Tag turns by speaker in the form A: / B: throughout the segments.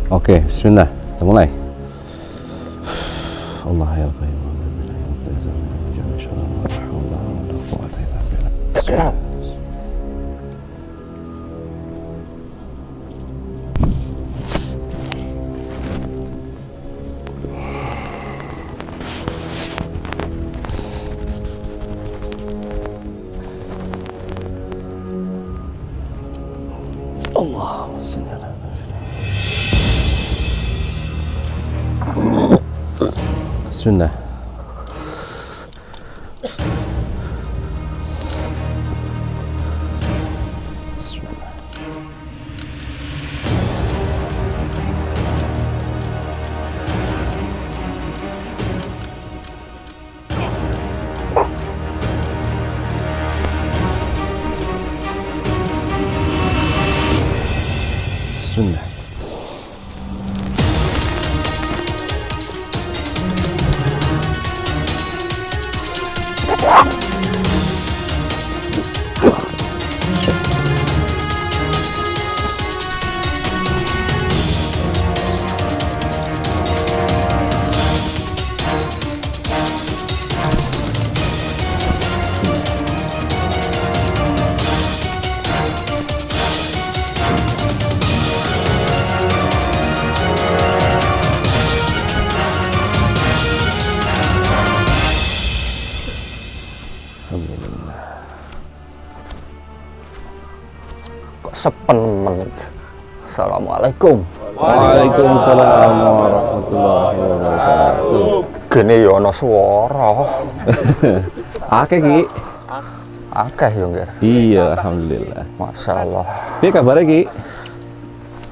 A: Oke, bismillah, kita mulai. Allah ya qayyum. Allahumma shalli ala Bismillah. Bismillah. Bismillah.
B: Sepen menit. Assalamualaikum.
A: Waalaikumsalam warahmatullahi wabarakatuh.
B: Gene ya ana swara.
A: Akeh Ki.
B: Akeh yo nggih.
A: Iya, alhamdulillah.
B: Masyaallah.
A: Piye kabare Ki?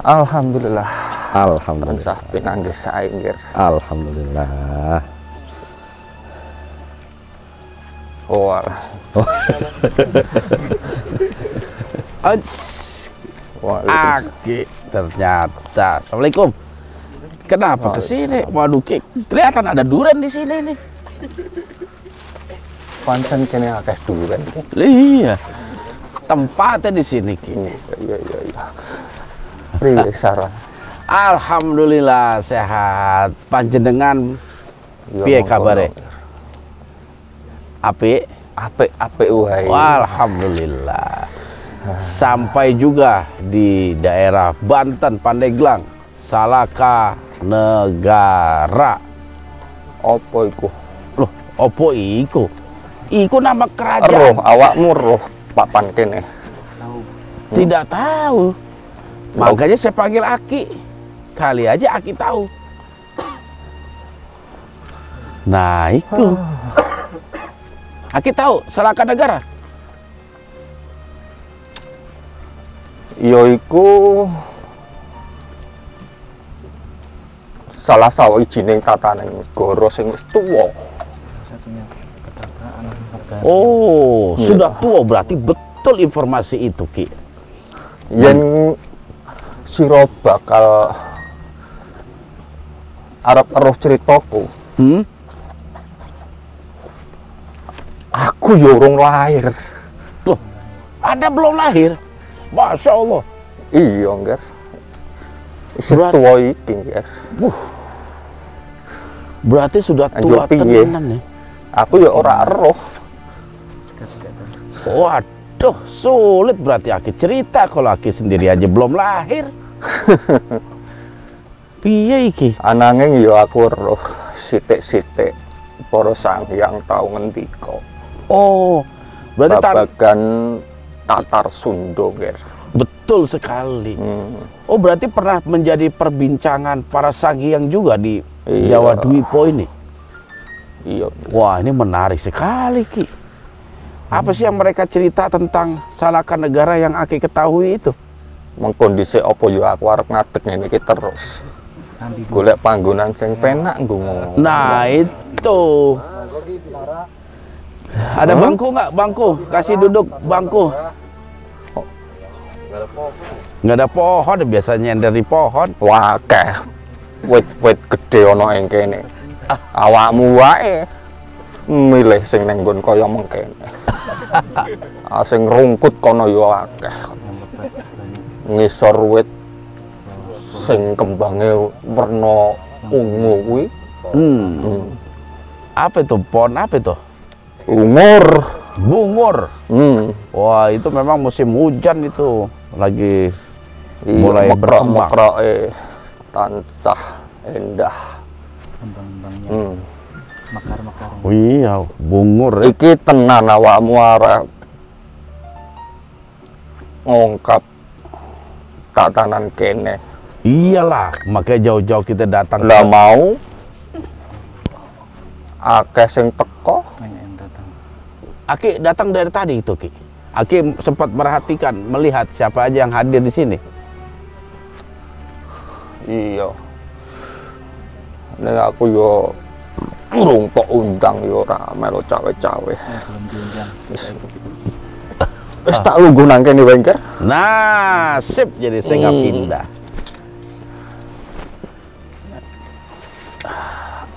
B: Alhamdulillah.
A: Alhamdulillah.
B: Tansah pinanggih sae nggih.
A: Alhamdulillah.
B: Oh.
C: Aki ternyata. Assalamualaikum. Kenapa kesini? Waduh, Ki, kelihatan ada durian di sini nih.
B: Pancen kene akeh duren.
C: Iya. Tempatnya di sini, Ki.
B: Iya. Priye saran?
C: Alhamdulillah sehat. Panjenengan piye kabare? Apik?
B: Apik wae.
C: Alhamdulillah. Sampai juga di daerah Banten, Pandeglang, Salaka Negara.
B: Apa iku?
C: Loh, opo iku? Iku nama kerajaan.
B: Roh, awakmu roh papan kene.
C: Tidak tahu. Makanya saya panggil Aki. Kali aja Aki tahu. Nah, itu. Aki tahu Salaka Negara.
B: Ya iku salah sawijining tataning negara sing wis tuwa.
C: Oh, sudah tua berarti betul informasi itu, Ki.
B: Yen sira bakal arep eruh ceritaku. Aku ya urung lahir.
C: Loh, Anda belum lahir? Masya Allah.
B: Iya, Ngger. Isih tuwa iki, Ngger.
C: Berarti sudah tua tenan nih.
B: Aku ya ora eruh.
C: Waduh, sulit berarti Aki cerita kalau Aki sendiri aja belum lahir. Piye iki?
B: Ananging ya aku eruh sithik-sithik para sangyang tau ngendika.
C: Oh, berarti
B: babagan Tatar Sunda, Ger.
C: Betul sekali. Oh, berarti pernah menjadi perbincangan para sangyang juga di Jawa Dwipo ini.
B: Iya.
C: Wah, ini menarik sekali, Ki. Apa sih yang mereka cerita tentang Salaka Negara yang Aki ketahui itu?
B: mengkondisi apa yo aku arep ngadeg ngene iki terus. Golek panggonan sing penak nggo.
C: Nah, itu. Ada bangku nggak? Bangku, kasih duduk bangku. Nggak ada pohon, biasanya dari pohon.
B: Wah, akeh. Wit-wit gede ana ing kene. Awakmu wae milih sing ning nggon kaya mengkene. Sing rungkut kono yo akeh. Ngisor wit sing kembange werna ungu kuwi.
C: Apa itu? Pohon apa itu?
B: Umur.
C: Bungur. Wah, itu memang musim hujan itu. Lagi mulai berkembang.
B: Tancah endah.
D: Kembang-kembangnya. Mekar-mekar.
C: Iya, bungur.
B: Iki tenan awakmu arep ngungkap tatanan kene.
C: Iyalah, makanya jauh-jauh kita datang.
B: Lah mau akeh sing teko.
D: Banyak yang datang.
C: Aki datang dari tadi itu, Ki. Aki sempat merhatikan, melihat siapa aja yang hadir di sini.
B: Iya. Nek aku yo urung tok undang yo ora melu cawe-cawe.
D: Belum diundang.
B: Wis tak lungguh nang kene wae, Nger.
C: Nah, sip, jadi saya nggak pindah.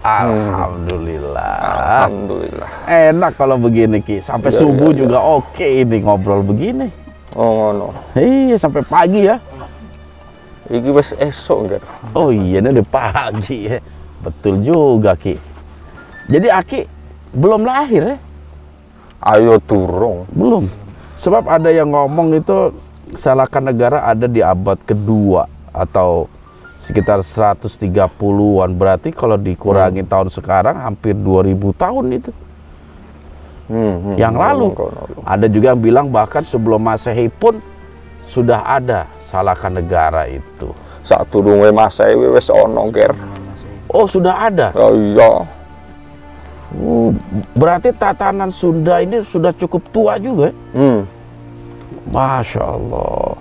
C: Alhamdulillah.
B: Alhamdulillah.
C: Enak kalau begini, Ki. Sampai
B: Iya,
C: subuh
B: iya,
C: juga oke ini ngobrol begini.
B: Oh ngono.
C: Iya, sampai pagi ya.
B: Iki wis esuk, Nger.
C: Oh iya, ini udah pagi ya. Betul juga, Ki. Jadi Aki belum lahir ya?
B: Ayo durung.
C: Belum. Sebab ada yang ngomong itu Salahkan Negara ada di abad kedua atau sekitar 130-an. Berarti kalau dikurangi tahun sekarang hampir 2000 tahun itu. Yang lalu. Ada juga yang bilang bahkan sebelum Masehi pun sudah ada Salahkan Negara itu.
B: Sadurunge Masehi wis ana, Nger.
C: Oh, sudah ada.
B: Oh iya.
C: Berarti tatanan Sunda ini sudah cukup tua juga. Masya Allah.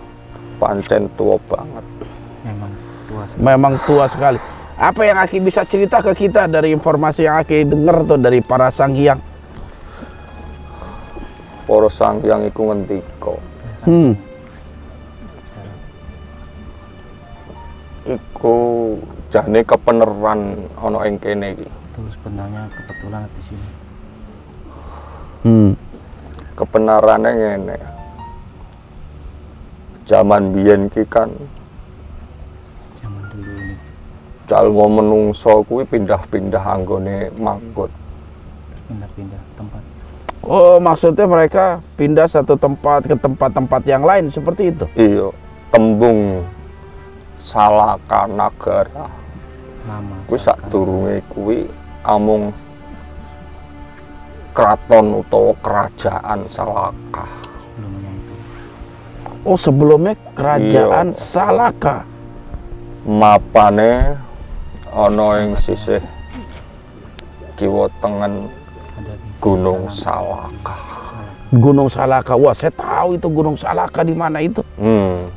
B: Pancen tua banget.
D: Memang tua sekali.
C: Memang tua sekali. Apa yang Aki bisa cerita ke kita dari informasi yang Aki dengar tuh dari para sanghyang?
B: Para sanghyang iku ngendika. Iku jane kepeneran ana ing kene iki.
D: Itu sebenarnya kebetulan di sini.
B: Kebenarane ngene. Zaman biyen ki kan
D: Zaman dulu ini
B: calmo menungso kuwi pindah-pindah anggone manggut.
D: pindah-pindah tempat.
C: Oh, maksudnya mereka pindah satu tempat ke tempat-tempat yang lain seperti itu?
B: Iya, tembung Salaka Nagara
D: Nama.
B: kuwi sadurunge kuwi amung kraton utawa kerajaan Salaka.
D: Sebelumnya itu.
C: Oh, sebelumnya kerajaan
B: Iya.
C: Salaka.
B: Mapane ana ing sisih kiwa tengen
D: Ada di
B: Gunung
D: dalam
B: Salaka.
C: Gunung Salaka. Wah, saya tahu itu Gunung Salaka di mana itu.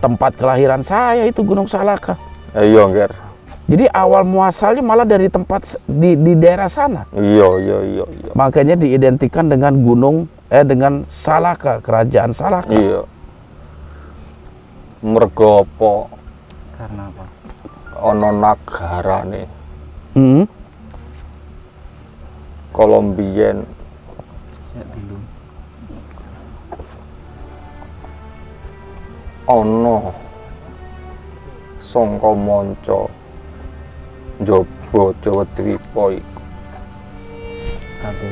C: Tempat kelahiran saya itu Gunung Salaka.
B: Iya, Nger.
C: Jadi awal muasalnya malah dari tempat di daerah sana.
B: Iya.
C: Makanya diidentikan dengan dengan Salaka, kerajaan Salaka.
B: Iya. Mergo apa
D: karena apa?
B: ana nagarane.
C: Hmm.
B: Kolombian
D: Sejak dulu
B: ana sangka manca njaba Jawa Dwipa iku.
D: ada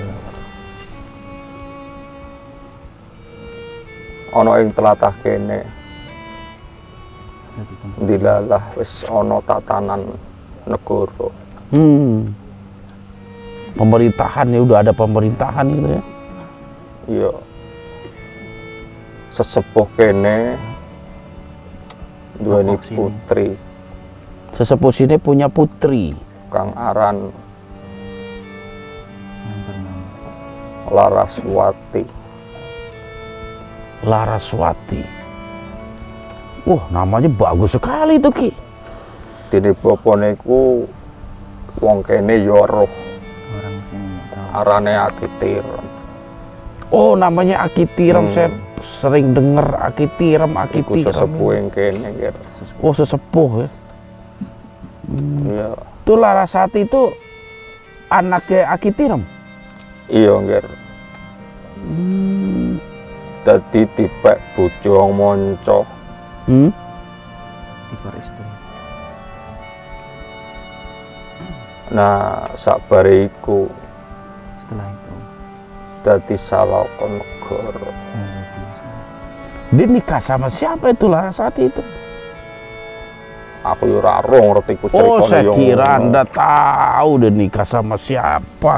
B: Ana ing tlatah kene
D: di tempat
B: dilalah wis ana tatanan negara.
C: Pemerintahan ya, udah ada pemerintahan gitu ya.
B: Iya. Sesepuh kene duweni
D: Tokoh sini.
B: putri
C: Sesepuh sini punya putri.
B: kang aran
D: yang bernama
B: Laraswati.
C: Laraswati. Wah, namanya bagus sekali itu Ki.
B: Dene bapane iku wong kene ya roh,
D: Orang sini nggak tahu.
B: arane Akitirem.
C: Oh, namanya Aki Tirem. Saya sering dengar Aki Tirem, Aki
B: Iku
C: Tirem.
B: sesepuh yang kene Ger.
C: Oh, sesepuh ya.
B: Iya.
C: Itu Larasati itu anaknya Aki Tirem.
B: Iya Ger. Dadi dipek bojo wong manca.
D: Tikor istri.
B: Nah, sabare iku
D: Setelah itu
B: dadi salakon negara.
D: menjadi
C: Dia nikah sama siapa itu Larasati itu?
B: Aku yo ora roh ngerti ku
C: Oh,
B: ceritane
C: saya
B: yo
C: kira
B: ngono.
C: Anda tahu dia nikah sama siapa.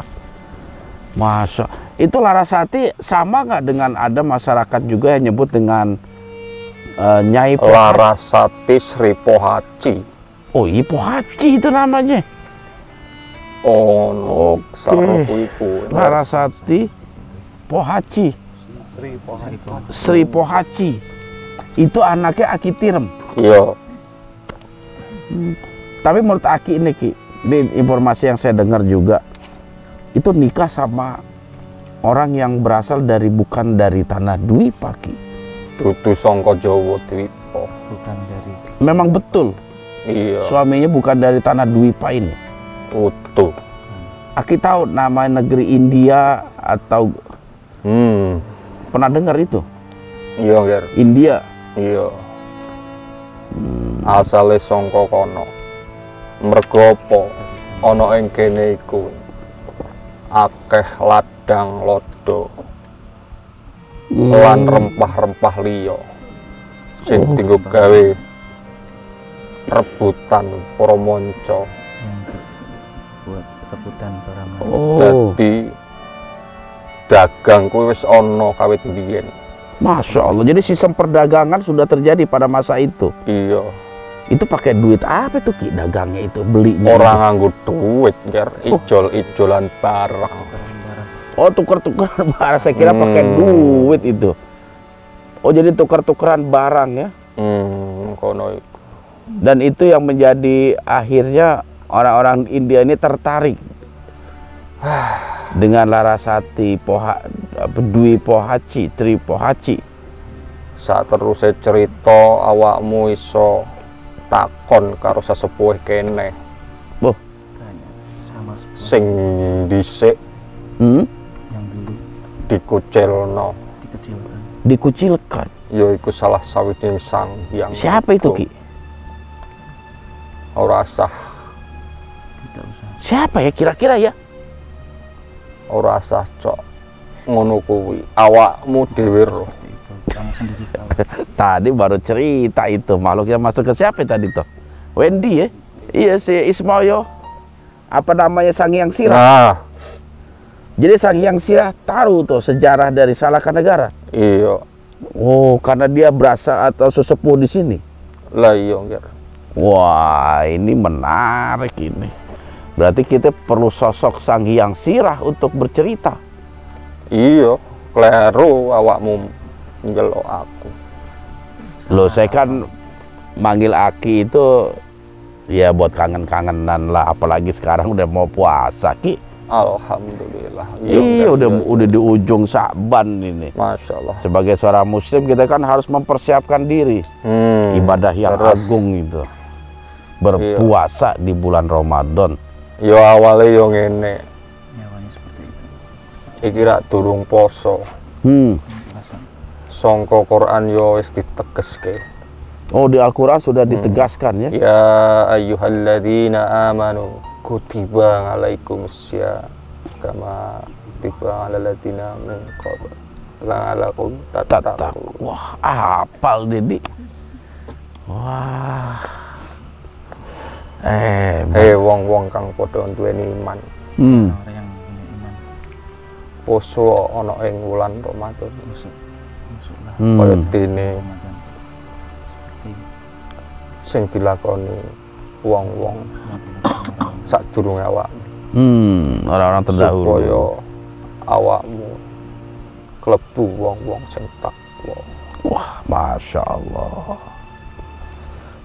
C: Masa itu Larasati sama nggak dengan ada masyarakat juga yang nyebut dengan Nyai Pohaci?
B: Larasati Sri Pohaci.
C: Oh, iya Pohaci itu namanya.
B: Oh, no.
C: Oke.
B: Saroku iku.
C: Larasati Pohaci. Sri Pohaci. Itu anaknya Aki Tirem.
B: Iya.
C: Tapi menurut Aki ini Ki, ini informasi yang saya dengar juga, itu nikah sama orang yang berasal dari bukan dari tanah Dwipa Ki.
B: Dudu sangka Jawa Dwipa.
D: bukan dari
C: Memang betul
B: Iya.
C: suaminya bukan dari tanah Dwipa ini.
B: Utuh.
C: Aki tahu nama negeri India atau pernah dengar itu?
B: Iya, Ger.
C: India.
B: Iya. Asale sangka kono. Mergo apa? Ana ing kene iku akeh ladang lodo lan rempah-rempah liya sing
C: Oh.
B: dienggo gawe rebutan para manca.
D: yang buat rebutan para manusia.
C: Oh,
B: Dadi dagang kuwi wis ana kawit biyen.
C: Masya Allah. Jadi sistem perdagangan sudah terjadi pada masa itu.
B: Iya.
C: Itu pakai duit apa tuh Ki dagangnya itu belinya?
B: Ora nganggo duit, Ger. Ijol-ijolan barang.
D: Barang-barang
C: Oh, tuker-tukeran barang. Saya kira pakai duit itu. Oh, jadi tuker-tukeran barang ya.
B: Kono iku.
C: Dan itu yang menjadi akhirnya orang-orang India ini tertarik dengan Larasati Dwi Pohaci, Tri Pohaci.
B: Saat terusé cerita awakmu iso takon karo sesepuh kene
C: Boh,
D: banyak sama seperti
B: sing dhisik
D: yang dulu
B: dikucilno,
D: dikecilkan.
C: dikucilkan.
B: yaiku salah sawijining sang yang
C: Siapa itu Ki?
B: ora sah,
D: Tidak usah
C: Siapa ya kira-kira ya?
B: ora sah cok ngono kuwi awakmu dhewe roh.
D: seperti itu. Kamu sendiri tahu.
C: Tadi baru cerita itu makhluk yang masuk ke siapa tadi tuh? Wendy ya? Iya si Ismail. Apa namanya Sang Hyang Sirah?
B: Nah,
C: Jadi Sang Hyang Sirah tahu tuh sejarah dari Salakanegara.
B: iya
C: Oh, karena dia berasal atau sesepuh di sini.
B: lah iya Ger.
C: Wah, ini menarik ini. Berarti kita perlu sosok Sang Hyang Sirah untuk bercerita.
B: Iya, kleru awakmu njelok aku.
C: Loh, saya kan manggil Aki itu ya buat kangen-kangenan lah, apalagi sekarang udah mau puasa Ki.
B: Alhamdulillah.
C: Iya,
B: Ger,
C: udah di ujung Sa'ban ini.
B: Masya Allah.
C: Sebagai seorang muslim kita kan harus mempersiapkan diri ibadah yang
B: terus.
C: agung itu. Berpuasa di bulan Ramadan.
B: Yo awale yo ngene,
D: Nyawanya seperti itu.
B: iki rak durung poso.
D: Perasaan
B: Sangka Quran yo wis ditegeske.
C: Oh, di Al-Qur'an sudah ditegaskan ya.
B: Ya ayyuhalladzina amanu kutiba alaikumusya kama kutiba alal ladzina min qabl la'allakum tattaqun.
C: Tatak. Wah, hafal Dedi. Wah.
B: Wong-wong kang padha duweni iman.
D: orang yang punya iman.
B: Poso ana ing wulan Ramadan.
D: Masuklah
B: Kaya dene
D: Ramadan. Seperti
B: sing dilakoni wong-wong
D: orang
B: sadurunge awak.
C: Orang-orang terdahulu.
B: Supaya awakmu klebu wong-wong sing takwa.
C: Wah, Masya Allah.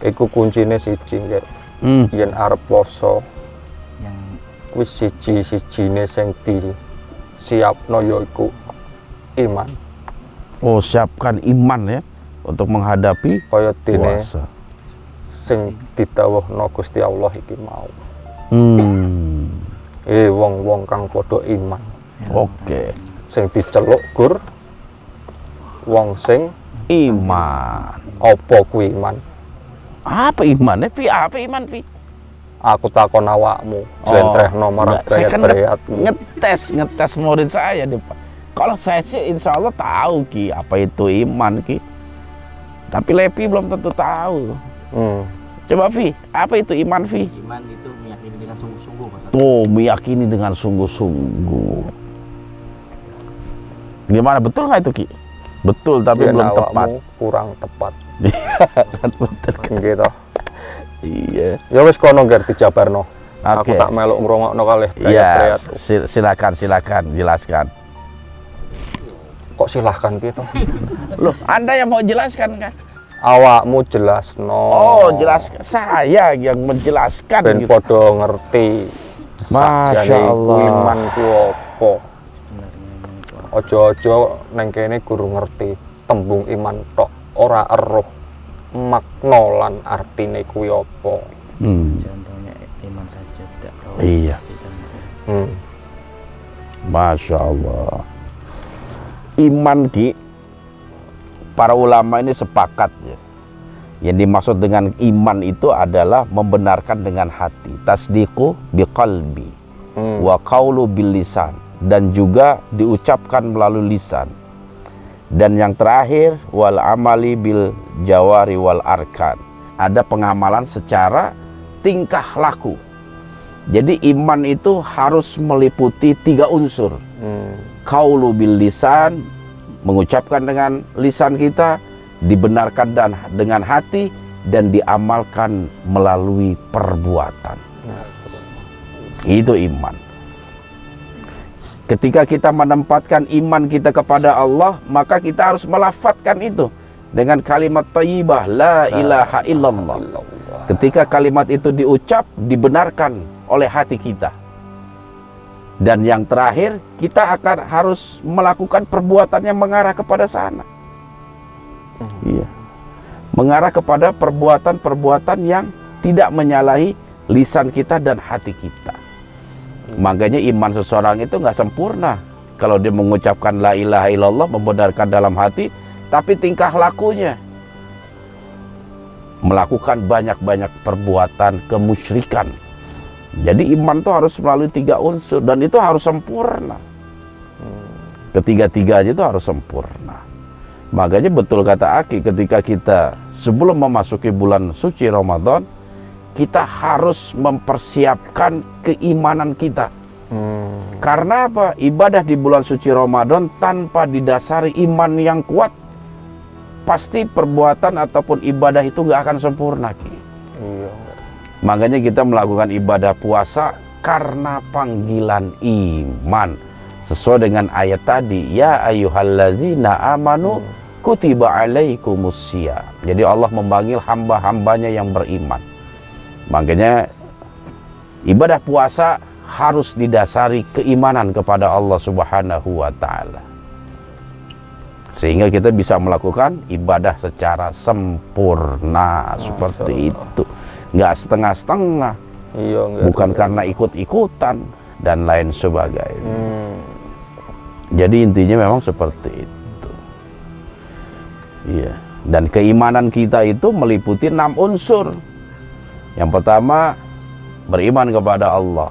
B: Iku kuncine siji nggih.
C: Hmm.
B: Yen arep poso
D: yang
B: kuwi siji-sijine sing disiapno yaiku iman.
C: Oh, siapkan iman ya untuk menghadapi
B: Kaya dene
C: puasa.
B: sing didhawuhna Gusti Allah iki mau. Wong-wong kang padha iman.
C: Oke.
B: Sing diceluk Gur wong sing
C: Iman.
B: apa kuwi iman?
C: Apa iman? Apa iman, Pi?
B: Aku takon awakmu, jlentrehno marang
C: enggak, saya kan
B: brayat-brayatmu.
C: ngetes murid saya deh, Pak. Kalau saya sih insya Allah tahu Ki apa itu iman Ki. Tapi Lepi belum tentu tahu. Coba Vi, apa itu iman Vi?
D: iman itu meyakini dengan sungguh-sungguh, Pak.
C: Tuh, meyakini dengan sungguh-sungguh. Gimana, betul nggak itu Ki? Betul, tapi
B: Yen
C: belum tepat.
B: awakmu kurang tepat.
C: Betul.
B: Nggih toh.
C: Iya.
B: Ya wis kono ngger dijabarno. Aku
C: Oke.
B: tak meluk ngrungokno kalih
C: Iya,
B: brayat-brayatku.
C: silakan jelaskan.
B: Kok silahkan gitu?
C: Loh, Anda yang mau jelaskan kan?
B: Awakmu jelasno.
C: Oh, jelaskan. Saya yang menjelaskan
B: Ben
C: gitu.
B: padha ngerti.
C: Masya
B: sakjane iku
C: Allah.
B: iman ku apa?
D: Sebenarnya iman itu apa?
B: Aja-aja neng kene guru ngerti tembung iman tok, ora eruh makna lan artine kuwi apa.
D: Contohnya iman saja tidak tahu.
C: Iya.
B: Hmm.
C: Masya Allah. Iman Ki, para ulama ini sepakat ya. Yang dimaksud dengan iman itu adalah membenarkan dengan hati, tasdiqu biqalbi wa qaulu bil lisan, dan juga diucapkan melalui lisan. Dan yang terakhir wal amali bil jawari wal arkan, ada pengamalan secara tingkah laku. Jadi iman itu harus meliputi 3 unsur. Qaulu bil lisan, mengucapkan dengan lisan kita, dibenarkan dan dengan hati, dan diamalkan melalui perbuatan. Itu iman. Ketika kita menempatkan iman kita kepada Allah, maka kita harus melafadzkan itu dengan kalimat thayyibah la ilaha illallah. Ketika kalimat itu diucap, dibenarkan oleh hati kita. Dan yang terakhir, kita akan harus melakukan perbuatan yang mengarah kepada sana. Iya. Mengarah kepada perbuatan-perbuatan yang tidak menyalahi lisan kita dan hati kita. Makanya iman seseorang itu nggak sempurna kalau dia mengucapkan la ilaha illallah, membenarkan dalam hati, tapi tingkah lakunya melakukan banyak-banyak perbuatan kemusyrikan. Jadi iman itu harus melalui 3 unsur, dan itu harus sempurna. Ketiga-tiganya itu harus sempurna. Makanya betul kata Aki, ketika kita sebelum memasuki bulan suci Ramadan, kita harus mempersiapkan keimanan kita. Karena apa? Ibadah di bulan suci Ramadan tanpa didasari iman yang kuat, pasti perbuatan ataupun ibadah itu nggak akan sempurna.
B: Iya.
C: Makanya kita melakukan ibadah puasa karena panggilan iman. Sesuai dengan ayat tadi, ya ayyuhallazina amanu kutiba alaikumusiyam. Jadi Allah memanggil hamba-hambanya yang beriman. Makanya ibadah puasa harus didasari keimanan kepada Allah Subhanahu wa taala. Sehingga kita bisa melakukan ibadah secara sempurna seperti itu. Nggak setengah-setengah.
B: Iya,
C: Bukan karena ikut-ikutan dan lain sebagainya. Jadi intinya memang seperti itu. Iya. Dan keimanan kita itu meliputi 6 unsur. Yang pertama, beriman kepada Allah,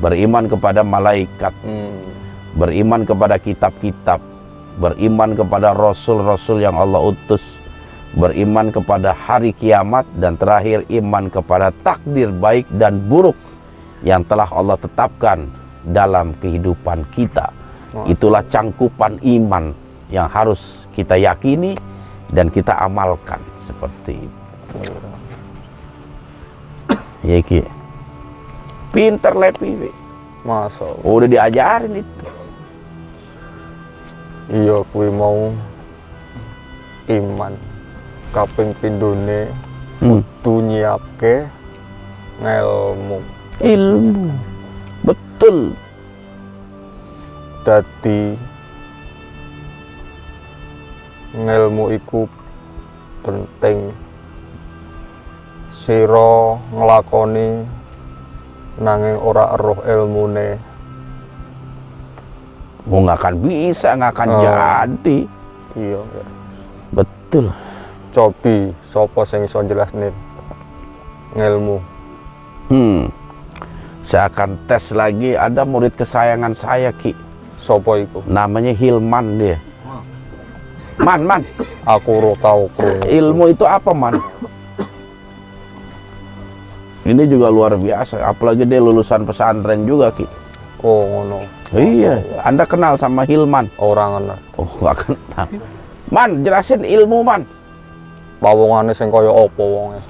C: beriman kepada malaikat, beriman kepada kitab-kitab, beriman kepada rasul-rasul yang Allah utus, beriman kepada hari kiamat, dan terakhir iman kepada takdir baik dan buruk yang telah Allah tetapkan dalam kehidupan kita. Itulah cangkupan iman yang harus kita yakini dan kita amalkan seperti itu. Ya Ki, pinter Lepi,
B: Masa.
C: udah diajarin itu.
B: Iya, kuwi mau iman kaping pindhone kudu nyiapke ngelmu.
C: Ilmu. Betul.
B: Dadi ngelmu iku penting. Sira nglakoni nanging ora eruh ilmune,
C: Nggak akan bisa, nggak akan
B: Oh.
C: jadi.
B: iya.
C: Betul.
B: Cobi sapa sing iso jelasne ngelmu?
C: Saya akan tes lagi. Ada murid kesayangan saya, Ki.
B: Sapa iku?
C: Namanya Hilman dia. Man.
B: Aku ora tau krungu.
C: Ilmu itu apa, Man? Ini juga luar biasa. Apalagi dia lulusan pesantren juga, Ki.
B: Oh ngono.
C: Iya. Anda kenal sama Hilman?
B: Ora ngono.
C: Oh, nggak kenal. Man, jelasin ilmu, Man.
B: Pawongane sing kaya apa wonge?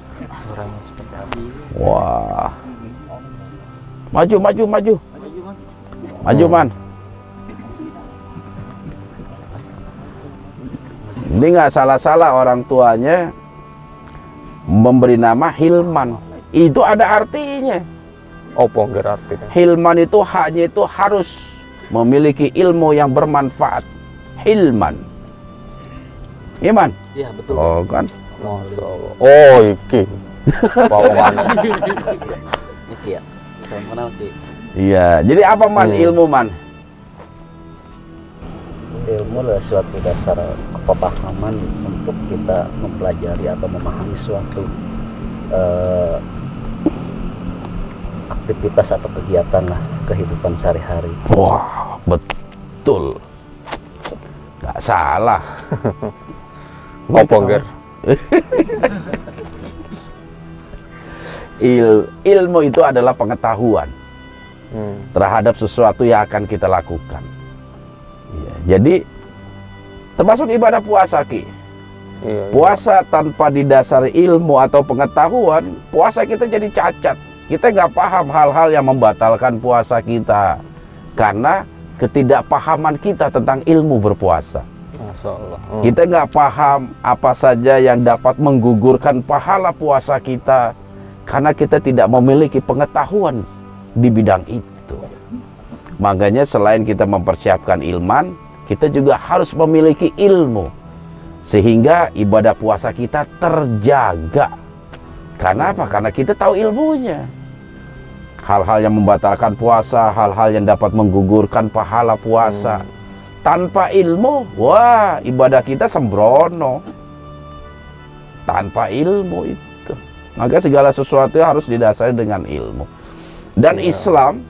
C: Wah. Maju. Maju, Man. Ini nggak salah-salah orang tuanya memberi nama Hilman. Itu ada artinya.
B: Apa nggih artine?
C: Hilman itu hanya itu harus memiliki ilmu yang bermanfaat. Hilman. Iman?
D: Iya betul.
C: Oh kan?
B: Masyaallah. Oh iki. Pawongane.
D: Iki ya. Saya kenal Ki.
C: Iya. Jadi apa, Man, ilmu, Man?
D: Ilmu adalah suatu dasar kepahaman untuk kita mempelajari atau memahami suatu aktivitas atau kegiatan lah kehidupan sehari-hari.
C: Wah, betul. Nggak salah.
B: Apa nggih?
C: Ilmu itu adalah pengetahuan terhadap sesuatu yang akan kita lakukan. Ya, jadi termasuk ibadah puasa, Ki.
B: Iya.
C: Puasa tanpa didasari ilmu atau pengetahuan, puasa kita jadi cacat. Kita nggak paham hal-hal yang membatalkan puasa kita karena ketidakpahaman kita tentang ilmu berpuasa.
B: Masyaallah.
C: Kita nggak paham apa saja yang dapat menggugurkan pahala puasa kita karena kita tidak memiliki pengetahuan di bidang itu. Makanya selain kita mempersiapkan ilman, kita juga harus memiliki ilmu sehingga ibadah puasa kita terjaga. Karena apa? Karena kita tahu ilmunya. Hal-hal yang membatalkan puasa, hal-hal yang dapat menggugurkan pahala puasa. Tanpa ilmu, wah, ibadah kita sembrono. Tanpa ilmu itu. Maka segala sesuatu harus didasari dengan ilmu. Dan Islam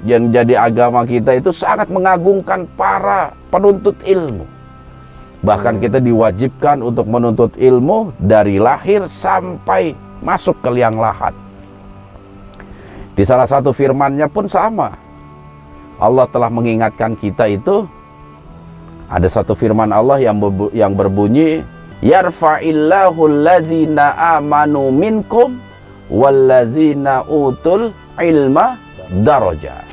C: yang jadi agama kita itu sangat mengagungkan para penuntut ilmu. Bahkan kita diwajibkan untuk menuntut ilmu dari lahir sampai masuk ke liang lahat. Di salah satu firman-Nya pun sama. Allah telah mengingatkan kita itu. Ada satu firman Allah yang berbunyi, yarfa'illahu allazina amanu minkum wallazina utul ilma darajat.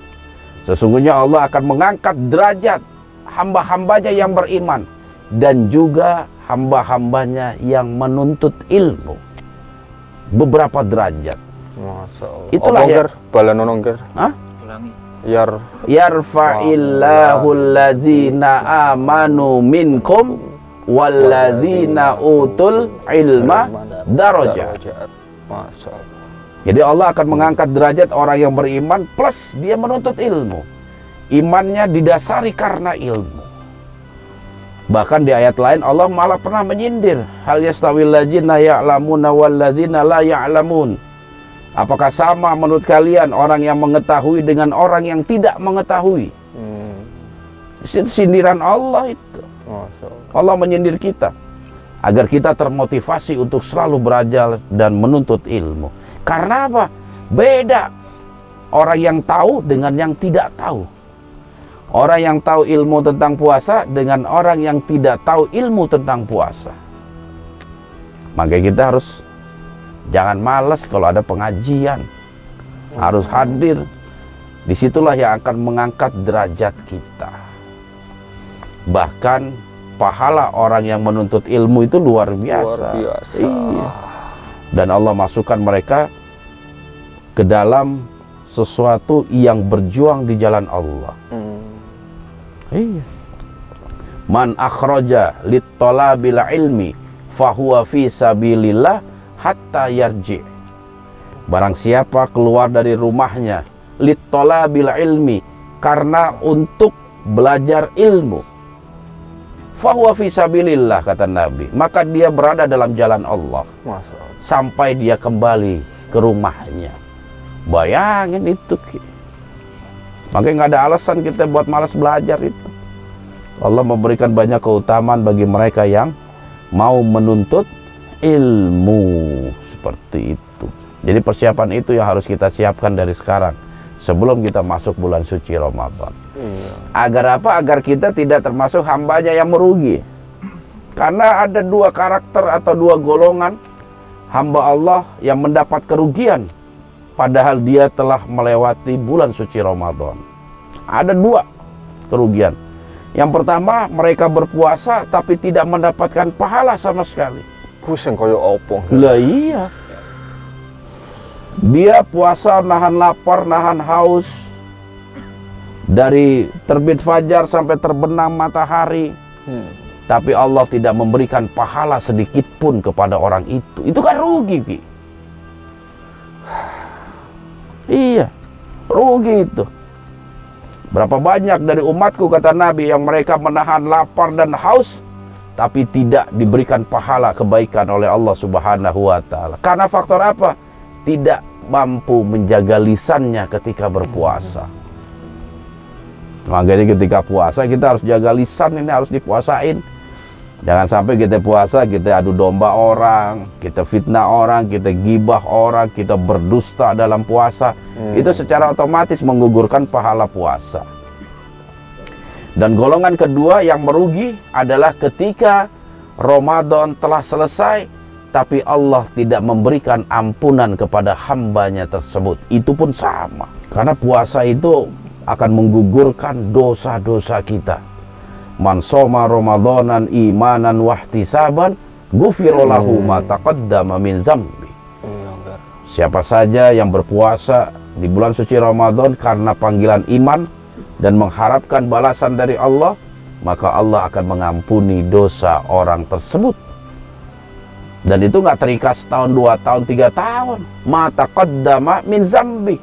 C: Sesungguhnya Allah akan mengangkat derajat hamba-hambanya yang beriman dan juga hamba-hambanya yang menuntut ilmu. Beberapa derajat.
B: Masyaallah.
C: Itulah ya.
B: Balanono nggih.
C: Hah? Yarfa'illahu allazina amanu minkum wallazina utul ilma darajat.
B: Masyaallah.
C: Jadi Allah akan mengangkat derajat orang yang beriman plus dia menuntut ilmu. Imannya didasari karena ilmu. Bahkan di ayat lain Allah malah pernah menyindir, hal yastawil ladzina ya'lamuna wal ladzina la ya'lamun. Apakah sama menurut kalian orang yang mengetahui dengan orang yang tidak mengetahui? Itu sindiran Allah itu. Allah menyindir kita agar kita termotivasi untuk selalu belajar dan menuntut ilmu. Karena apa? Beda orang yang tahu dengan yang tidak tahu. Orang yang tahu ilmu tentang puasa dengan orang yang tidak tahu ilmu tentang puasa. Maka kita harus jangan malas kalau ada pengajian. Harus hadir. Disitulah yang akan mengangkat derajat kita. Bahkan pahala orang yang menuntut ilmu itu luar biasa.
B: Luar biasa.
C: Iya. Dan Allah masukkan mereka ke dalam sesuatu yang berjuang di jalan Allah. Iya. Man akhraja lit-talabil ilmi fahuwa fi sabilillah hatta yarji. Barang siapa keluar dari rumahnya lit-talabil ilmi, karena untuk belajar ilmu, fahuwa fi sabilillah, kata Nabi, maka dia berada dalam jalan Allah sampai dia kembali ke rumahnya. Bayangin itu, makanya nggak ada alasan kita buat malas belajar itu. Allah memberikan banyak keutamaan bagi mereka yang mau menuntut ilmu seperti itu. Jadi persiapan itu yang harus kita siapkan dari sekarang sebelum kita masuk bulan suci Ramadan. Agar apa? Agar kita tidak termasuk hambanya yang merugi. Karena ada dua karakter atau dua golongan hamba Allah yang mendapat kerugian padahal dia telah melewati bulan suci Ramadan. Ada dua kerugian. Yang pertama, mereka berpuasa tapi tidak mendapatkan pahala sama sekali.
B: Kuseng koyo opo.
C: Lah iya. Dia puasa nahan lapar, nahan haus dari terbit fajar sampai terbenam matahari. Tapi Allah tidak memberikan pahala sedikit pun kepada orang itu. Itu kan rugi, Ki. Iya, rugi itu. Berapa banyak dari umatku, kata Nabi, yang mereka menahan lapar dan haus tapi tidak diberikan pahala kebaikan oleh Allah Subhanahu wa Ta'ala. Karena faktor apa? Tidak mampu menjaga lisannya ketika berpuasa. Makanya ketika puasa kita harus jaga lisan, ini harus dipuasain. Jangan sampai kita puasa, kita adu domba orang, kita fitnah orang, kita gibah orang, kita berdusta dalam puasa. Itu secara otomatis menggugurkan pahala puasa. Dan golongan kedua yang merugi adalah ketika Ramadan telah selesai, tapi Allah tidak memberikan ampunan kepada hambanya tersebut. Itu pun sama. Karena puasa itu akan menggugurkan dosa-dosa kita. Man shoma Ramadanan imanan wahtisaban ghufira lahu ma taqaddama min dzambi. Siapa saja yang berpuasa di bulan suci Ramadan karena panggilan iman dan mengharapkan balasan dari Allah, maka Allah akan mengampuni dosa orang tersebut. Dan itu nggak terikat setahun, 2 tahun, 3 tahun. Ma taqaddama min dzambi.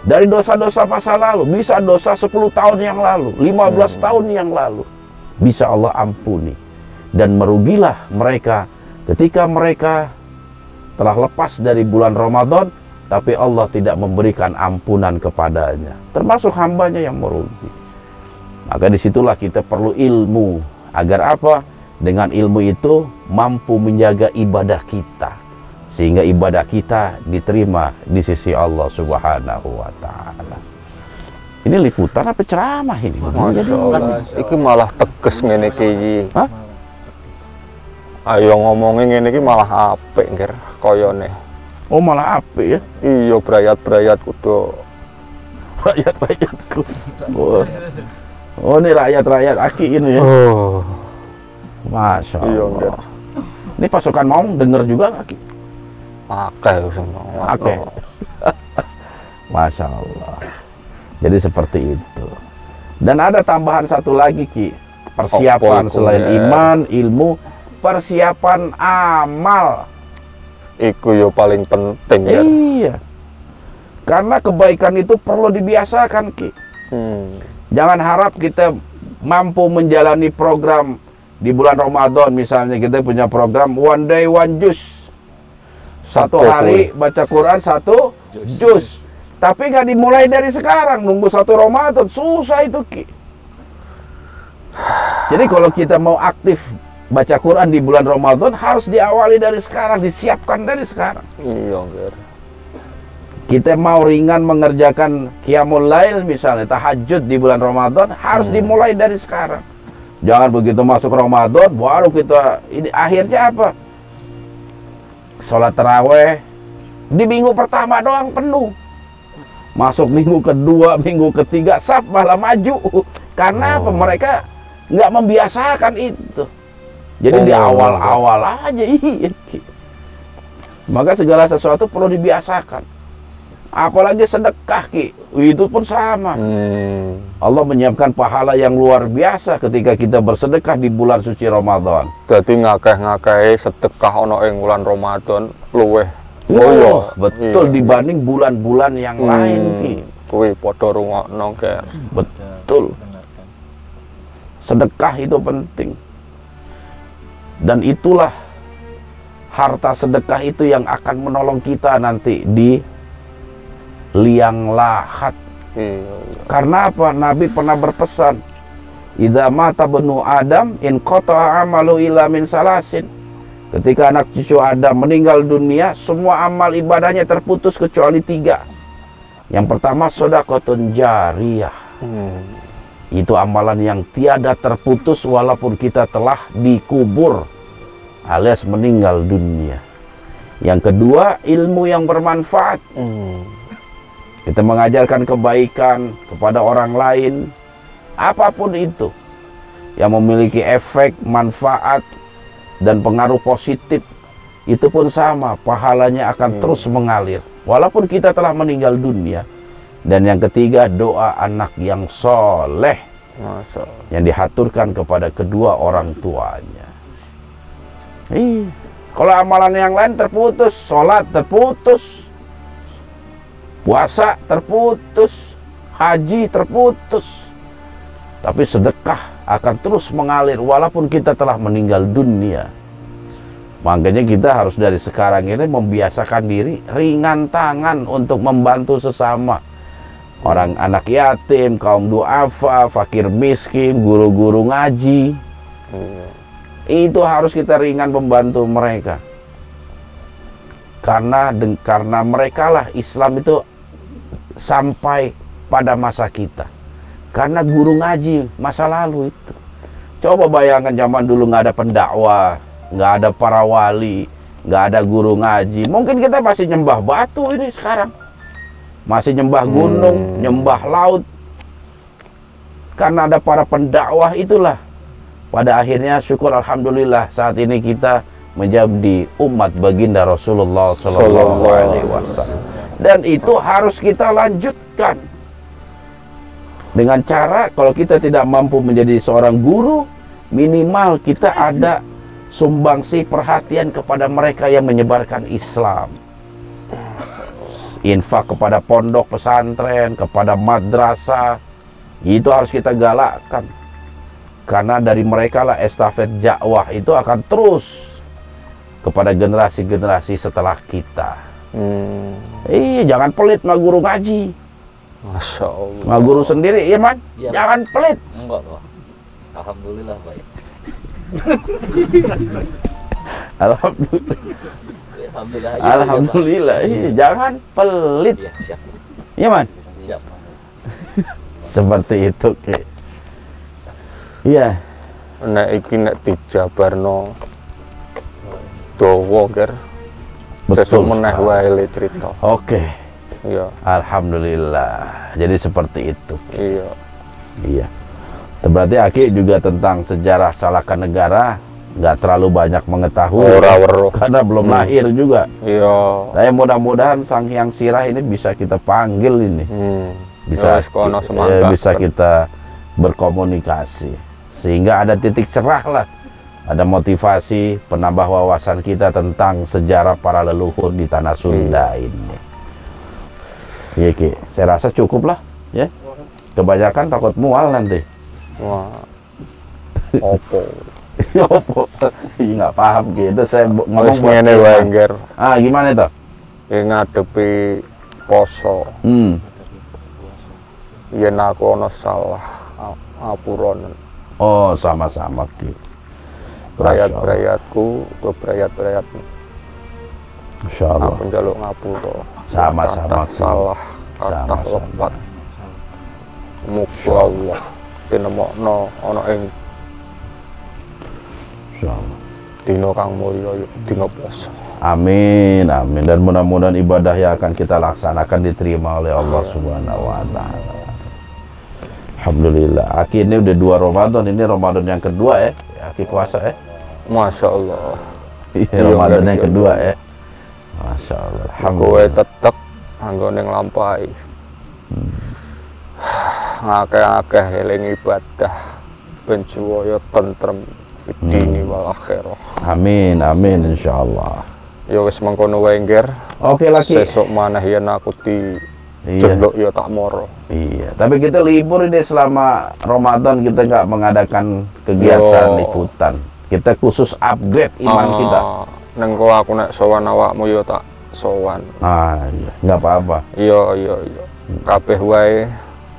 C: Dari dosa-dosa masa lalu, bisa dosa 10 tahun yang lalu, 15 tahun yang lalu, bisa Allah ampuni. Dan merugilah mereka ketika mereka telah lepas dari bulan Ramadan, tapi Allah tidak memberikan ampunan kepadanya. Termasuk hambanya yang merugi. Maka disitulah kita perlu ilmu. Agar apa? Dengan ilmu itu mampu menjaga ibadah kita, sehingga ibadah kita diterima di sisi Allah Subhanahu wa Ta'ala. Ini liputan apa ceramah ini?
B: Masya Allah. Iki malah teges ngene iki.
C: Hah?
B: Ayo ngomongin ngene iki malah apik ngger koyone.
C: Oh, malah apik ya?
B: Iya, brayat-brayat kudu.
C: Rakyat-rakyatku. Oh, ini rakyat-rakyat Aki ini ya?
B: Oh.
C: Masya
B: Iya,
C: Allah.
B: ngger.
C: Ini pasukan Maung denger juga nggak, Ki?
B: Akeh semua.
C: Oke. Masya Allah. Jadi seperti itu. Dan ada tambahan satu lagi, Ki. Persiapan selain iman, ilmu, persiapan amal.
B: Iku yo paling penting ya.
C: Iya. Karena kebaikan itu perlu dibiasakan, Ki. Jangan harap kita mampu menjalani program di bulan Ramadan. Misalnya kita punya program One Day One Juz. Satu hari baca Quran 1 juz. Tapi nggak dimulai dari sekarang, nunggu 1 Ramadan, susah itu, Ki. Jadi kalau kita mau aktif baca Quran di bulan Ramadan, harus diawali dari sekarang, disiapkan dari sekarang.
B: Iya, Ger.
C: Kita mau ringan mengerjakan Qiyamul Lail misalnya, tahajud di bulan Ramadan, harus dimulai dari sekarang. Jangan begitu masuk Ramadan, baru kita, ini akhirnya apa? Sholat taraweh di minggu pertama doang penuh. Masuk minggu kedua, minggu ketiga, saf malah maju. Karena apa? Mereka nggak membiasakan itu. Jadi di awal-awal aja, iya. Maka segala sesuatu perlu dibiasakan. Apalagi sedekah, Ki. Itu pun sama. Allah menyiapkan pahala yang luar biasa ketika kita bersedekah di bulan suci Ramadan.
B: Jadi ngakeh-ngakeh sedekah ono ing bulan Ramadan luweh.
C: Oh, betul, dibanding bulan-bulan yang lain, Ki.
B: Kuwi padha rungokno, Ger.
C: Betul. Sedekah itu penting. Dan itulah harta sedekah itu yang akan menolong kita nanti di liang lahat. Karena apa? Nabi pernah berpesan, idza mata benu Adam in qata'a amalu illa min salasin. Ketika anak cucu Adam meninggal dunia, semua amal ibadahnya terputus kecuali 3. Yang pertama, shadaqatun jariyah. Itu amalan yang tiada terputus walaupun kita telah dikubur alias meninggal dunia. Yang kedua, ilmu yang bermanfaat. Kita mengajarkan kebaikan kepada orang lain, apapun itu yang memiliki efek, manfaat, dan pengaruh positif, itu pun sama, pahalanya akan terus mengalir walaupun kita telah meninggal dunia. Dan yang ketiga, doa anak yang soleh yang dihaturkan kepada kedua orang tuanya. Kalau amalan yang lain terputus, sholat terputus, puasa terputus, haji terputus, tapi sedekah akan terus mengalir walaupun kita telah meninggal dunia. Makanya kita harus dari sekarang ini membiasakan diri ringan tangan untuk membantu sesama. Orang anak yatim, kaum duafa, fakir miskin, guru-guru ngaji. Itu harus kita ringan membantu mereka. Karena mereka lah Islam itu sampai pada masa kita. Karena guru ngaji masa lalu itu. Coba bayangkan zaman dulu nggak ada pendakwah, nggak ada para wali, nggak ada guru ngaji. Mungkin kita masih nyembah batu ini sekarang. Masih nyembah gunung, nyembah laut. Karena ada para pendakwah itulah. Pada akhirnya syukur alhamdulillah saat ini kita menjadi umat baginda Rasulullah Sallallahu Alaihi Wasallam. Dan itu harus kita lanjutkan. Dengan cara kalau kita tidak mampu menjadi seorang guru, minimal kita ada sumbangsi perhatian kepada mereka yang menyebarkan Islam. Infak kepada pondok pesantren, kepada madrasah, itu harus kita galakkan. Karena dari mereka lah estafet dakwah itu akan terus kepada generasi-generasi setelah kita. Jangan pelit sama guru ngaji.
B: Masya Allah.
C: Sama guru sendiri, iya man?
D: Ya.
C: Jangan pelit.
D: Enggak kok. Alhamdulillah baik.
C: Alhamdulillah.
D: Alhamdulillah.
C: Alhamdulillah. Jangan pelit.
D: Iya, siap.
C: Iya man?
D: Siap.
C: Seperti itu, Ki. Iya.
B: Nek iki nek dijabarno dawa, Ger. Sesuk meneh wae le cerita.
C: Oke.
B: Iya.
C: Alhamdulillah. Jadi seperti itu.
B: Iya.
C: Iya. Berarti Aki juga tentang sejarah Salakan Negara nggak terlalu banyak mengetahui.
B: Ora weruh.
C: Karena belum lahir juga.
B: Iya.
C: Saya mudah-mudahan Sang Hyang Sirah ini bisa kita panggil ini. Bisa
B: Ya, wis kono semangat.
C: bisa kita berkomunikasi. Sehingga ada titik cerah lah. Ada motivasi penambah wawasan kita tentang sejarah para leluhur di tanah Sunda ini. Iya, Ki. Saya rasa cukup lah, ya. Kebanyakan takut mual nanti.
B: Wah. Opo.
C: Opo? Nggak paham gitu. Saya ngomong
B: Wis ngene wae, Ger.
C: Gimana itu?
B: Ngadepi poso. Yen aku ana salah ngapuronen.
C: Oh, sama-sama, Ki.
B: Berayat-berayatku, berayat-berayatmu.
C: Masya Allah.
B: Aku njaluk ngapura.
C: Sama-sama, Ki.
B: Salah, kata
C: Sama-sama.
B: lepat. Muga Allah tinemokno ana ing
C: Masya Allah.
B: dina kang mulya, dina poso.
C: Amin, amin. Dan mudah-mudahan ibadah yang akan kita laksanakan diterima oleh Allah Subhanahu wa Ta'ala. Alhamdulillah. Aki ini udah 2 Ramadan, ini Ramadan yang kedua ya. Aki puasa ya.
B: Masya Allah.
C: Iya, Ramadan yang kedua ya. Masya Allah.
B: Kowe
C: Alhamdulillah.
B: tetep anggone nglampahi. Ngakeh-akeh eling ibadah ben jiwa tentrem fidini wal akhirah.
C: Amin, amin insyaallah.
B: Ya wis mengkono wae ngger.
C: Oke lagi.
B: Sesuk maneh yen aku di
C: Iya.
B: jeluk ya tak moro.
C: Iya, tapi kita libur ini selama Ramadan kita nggak mengadakan kegiatan
B: Yo.
C: liputan. Kita khusus upgrade iman kita.
B: Neng kowe aku nek sowan awakmu ya tak sowan.
C: Ah, iya, nggak apa-apa.
B: Iya. Kabeh wae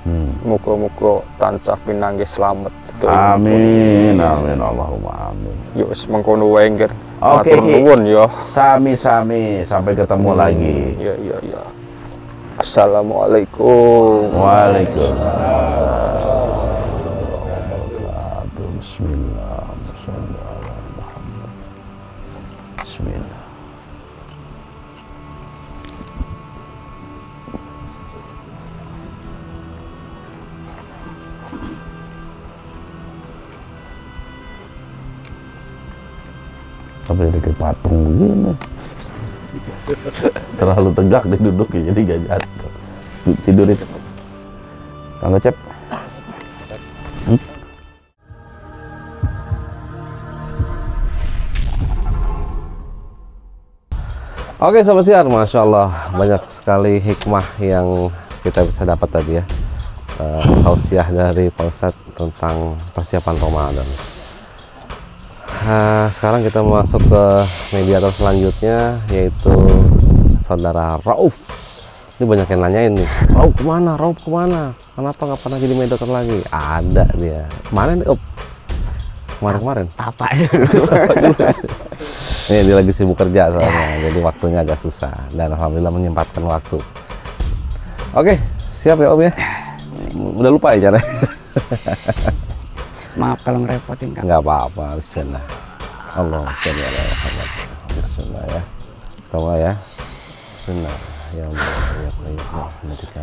C: Hmm.
B: muga-muga tansah pinanggih slamet.
C: Amin, amin, Allahumma amin.
B: Ya wis mengkono wae ngger.
C: Oke,
B: Matur
C: Ki.
B: nuwun ya.
C: Sami-sami, sampai ketemu lagi.
B: Iya. Assalamualaikum.
C: Waalaikumsalam. Bismillah. Bismillah. Tapi kayak patung begini. Terlalu tegak dia duduknya jadi gak jatuh. Tidurin. Kang Cep.
A: Oke, Sobat Siar, Masya Allah banyak sekali hikmah yang kita bisa dapat tadi ya. Tausiah dari Pak Ustadz tentang persiapan Ramadan. Sekarang kita masuk ke mediator selanjutnya, yaitu Saudara Rauf. Ini banyak yang nanyain nih, Rauf kemana? Rauf kemana? Kenapa nggak pernah jadi mediator lagi? Ada dia. Mana nih, Op? Kemarin-kemarin.
E: Apa dulu.
A: Ini dia lagi sibuk kerja soalnya, jadi waktunya agak susah. Dan alhamdulillah menyempatkan waktu. Oke, siap ya Om ya? Udah lupa ya caranya?
E: Maaf kalau ngerepotin Kang.
A: Nggak apa-apa, bismillah. Allah, bismillah. Bismillah ya. Tahu ya? Bismillah. Ya Allah, ya Allah. Nanti kita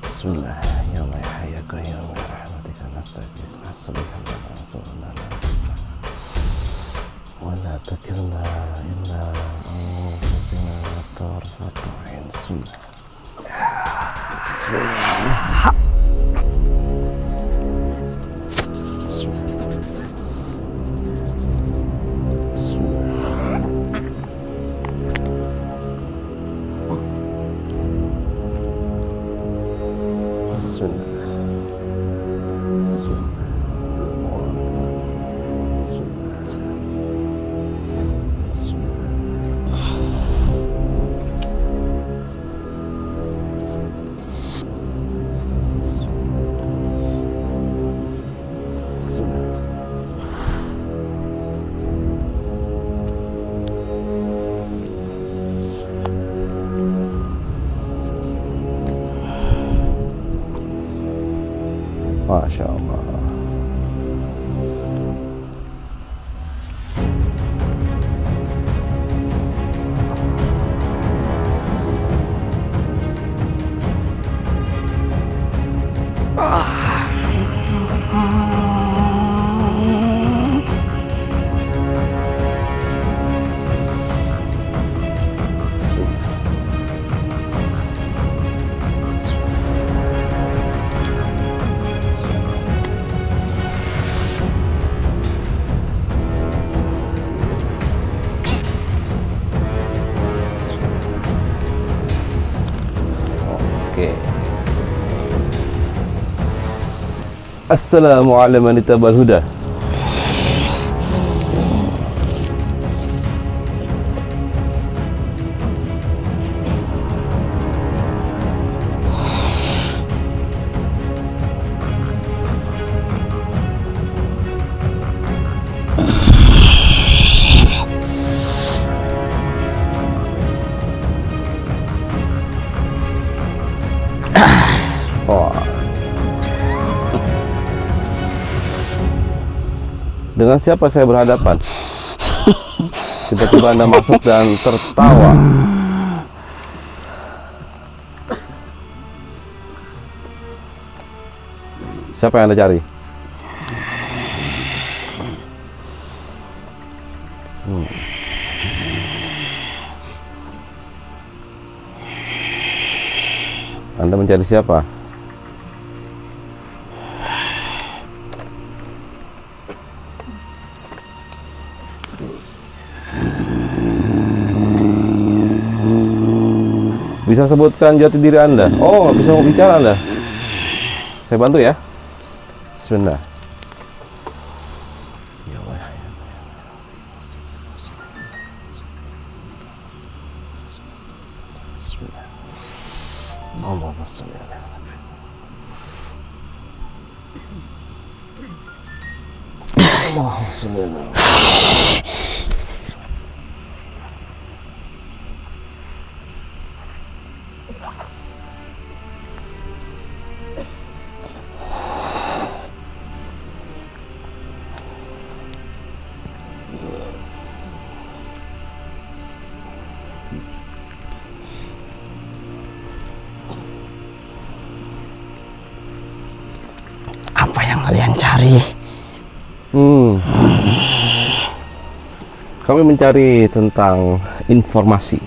A: Bismillah. Ya Allah, ya Hayya Qayyum bi rahmatika nastaghfir. Bismillah. Wa la takilna illa anfusina tarfata 'ain. Bismillah. Masya Allah. Assalamualaikum warahmatullahi wabarakatuh. Dengan siapa saya berhadapan? Tiba-tiba Anda masuk dan tertawa. Siapa yang Anda cari? Anda mencari siapa? Bisa sebutkan jati diri Anda? Oh, bisa mau bicara Anda? Saya bantu ya. Sebentar.
E: Apa yang kalian cari?
A: Kami mencari tentang informasi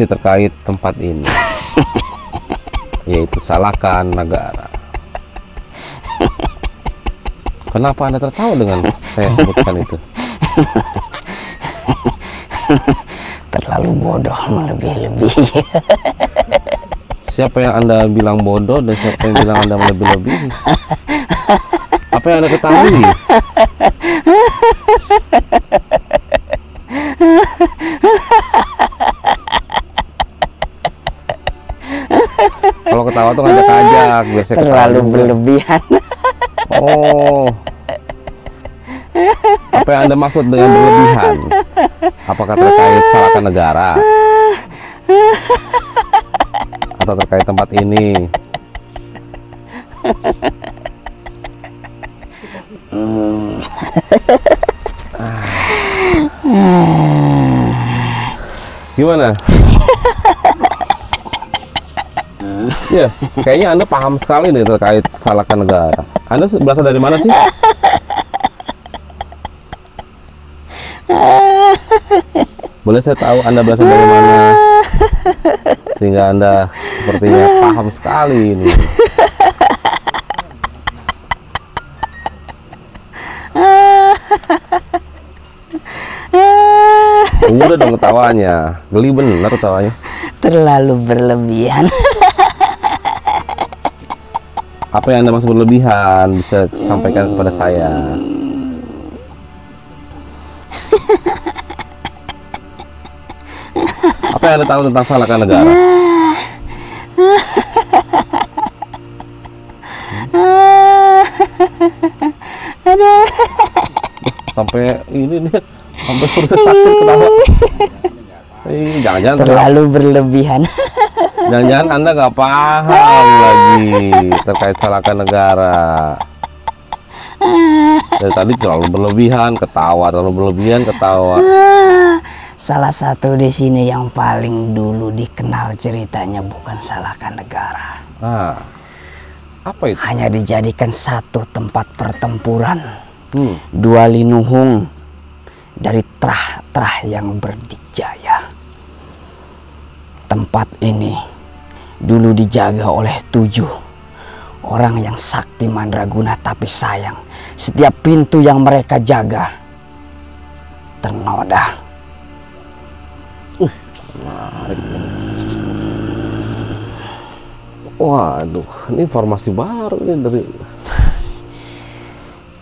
A: terkait tempat ini, yaitu Salakan Negara. Kenapa Anda tertawa dengan saya sebutkan itu?
E: Terlalu bodoh melebih-lebih.
A: Siapa yang Anda bilang bodoh dan siapa yang bilang Anda melebih-lebihi? Apa yang Anda ketahui? Kalau ketawa tuh ngajak ajak, biasanya
E: Terlalu
A: ketawa.
E: berlebihan.
A: Oh, apa yang Anda maksud dengan berlebihan? Apakah terkait Salakan Negara? Atau terkait tempat ini? Gimana? Ya, kayaknya Anda paham sekali nih terkait Salakan Negara. Anda berasal dari mana sih? Boleh saya tahu Anda berasal dari mana? Sehingga Anda sepertinya paham sekali ini. Udah dong ketawanya, geli bener ketawanya.
E: Terlalu berlebihan.
A: Apa yang Anda maksud berlebihan? Bisa sampaikan kepada saya. Apa yang Anda tahu tentang Salakan Negara? Sampai ini nih, sampai perut sakit ketawa. Jangan-jangan
E: Terlalu berlebihan.
A: jangan-jangan Anda nggak paham lagi terkait Salakan Negara. Dari tadi terlalu berlebihan ketawa, terlalu berlebihan ketawa.
E: Salah satu di sini yang paling dulu dikenal ceritanya bukan Salakan Negara.
A: Ah, apa itu?
E: Hanya dijadikan satu tempat pertempuran. Dua linuhung dari trah-trah yang berdikjaya. Tempat ini dulu dijaga oleh 7 orang yang sakti mandraguna, tapi sayang setiap pintu yang mereka jaga ternoda.
A: Waduh, ini informasi baru ini dari.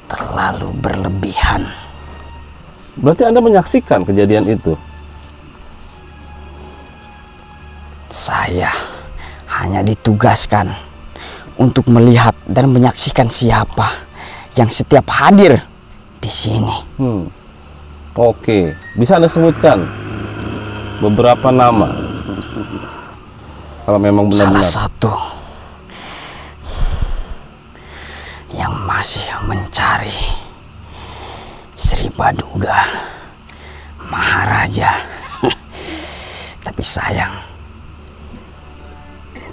E: Terlalu berlebihan.
A: Berarti Anda menyaksikan kejadian itu?
E: Saya hanya ditugaskan untuk melihat dan menyaksikan siapa yang setiap hadir di sini.
A: Oke, bisa Anda sebutkan beberapa nama? Kalau memang benar-benar.
E: Salah satu yang masih mencari Sri Baduga Maharaja. Tapi sayang,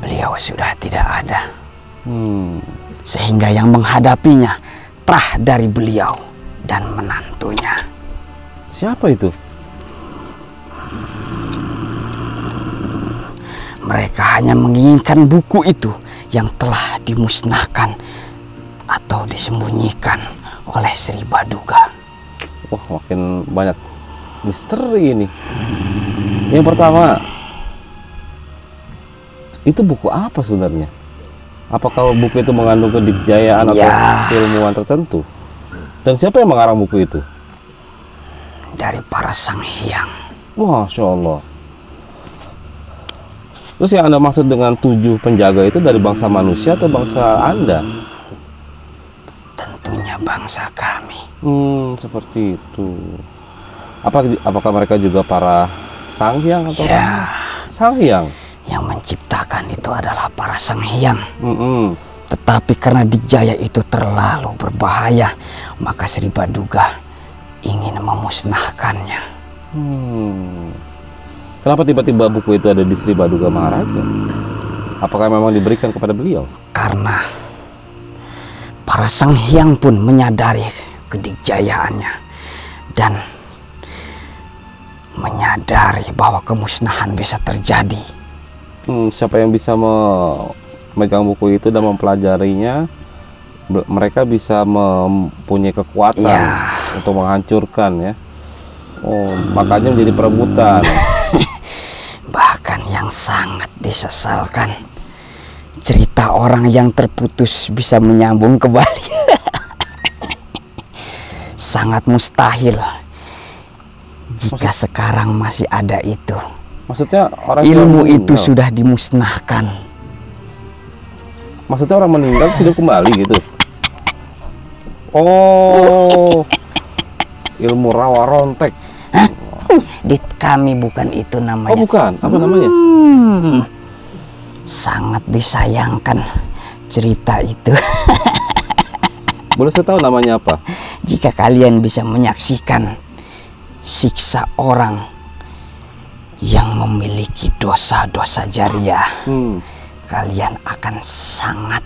E: beliau sudah tidak ada. Sehingga yang menghadapinya Prah dari beliau dan menantunya.
A: Siapa itu?
E: Mereka hanya menginginkan buku itu yang telah dimusnahkan atau disembunyikan oleh Sri Baduga.
A: Wah, makin banyak misteri ini. Yang pertama, itu buku apa sebenarnya? Apakah buku itu mengandung kedikjayaan atau keilmuan tertentu? Dan siapa yang mengarang buku itu?
E: Dari para sang hyang.
A: Masya Allah. Terus yang Anda maksud dengan 7 penjaga itu dari bangsa manusia atau bangsa Anda?
E: Tentunya bangsa kami.
A: Seperti itu. Apakah mereka juga para sang hyang atau sang hyang?
E: Yang menciptakan itu adalah para sang hyang. Tetapi karena dikjaya itu terlalu berbahaya, maka Sri Baduga ingin memusnahkannya.
A: Kenapa tiba-tiba buku itu ada di Sri Baduga Maharaja? Apakah memang diberikan kepada beliau?
E: Karena para sang hyang pun menyadari kedikjayaannya dan menyadari bahwa kemusnahan bisa terjadi.
A: Siapa yang bisa memegang buku itu dan mempelajarinya, mereka bisa mempunyai kekuatan untuk menghancurkan, ya. Oh, makanya menjadi perebutan.
E: Bahkan yang sangat disesalkan, cerita orang yang terputus bisa menyambung kembali. Sangat mustahil jika sekarang masih ada itu.
A: Maksudnya orang
E: ilmu itu sudah dimusnahkan.
A: Maksudnya orang meninggal sudah kembali gitu. Oh, ilmu rawa rontek.
E: Di kami bukan itu namanya.
A: Oh bukan, apa namanya?
E: Sangat disayangkan cerita itu.
A: Boleh saya tahu namanya apa?
E: Jika kalian bisa menyaksikan siksa orang yang memiliki dosa-dosa jariah, kalian akan sangat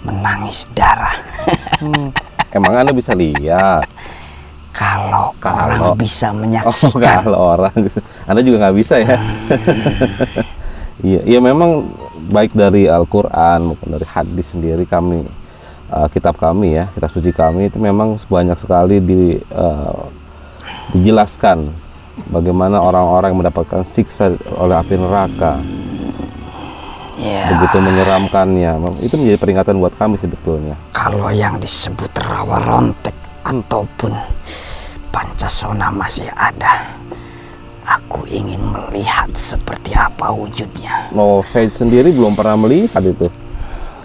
E: menangis darah.
A: Emang Anda bisa lihat?
E: Kalau orang bisa menyaksikan.
A: Kalau orang, Anda juga nggak bisa ya? Iya, memang baik dari Al-Quran maupun dari hadis sendiri kami, kitab kami ya, kitab suci kami itu memang banyak sekali dijelaskan bagaimana orang-orang yang mendapatkan siksa oleh api neraka. Begitu menyeramkannya. Itu menjadi peringatan buat kami sebetulnya.
E: Kalau yang disebut rawa rontek ataupun Pancasona masih ada, aku ingin melihat seperti apa wujudnya.
A: Oh, saya sendiri belum pernah melihat itu.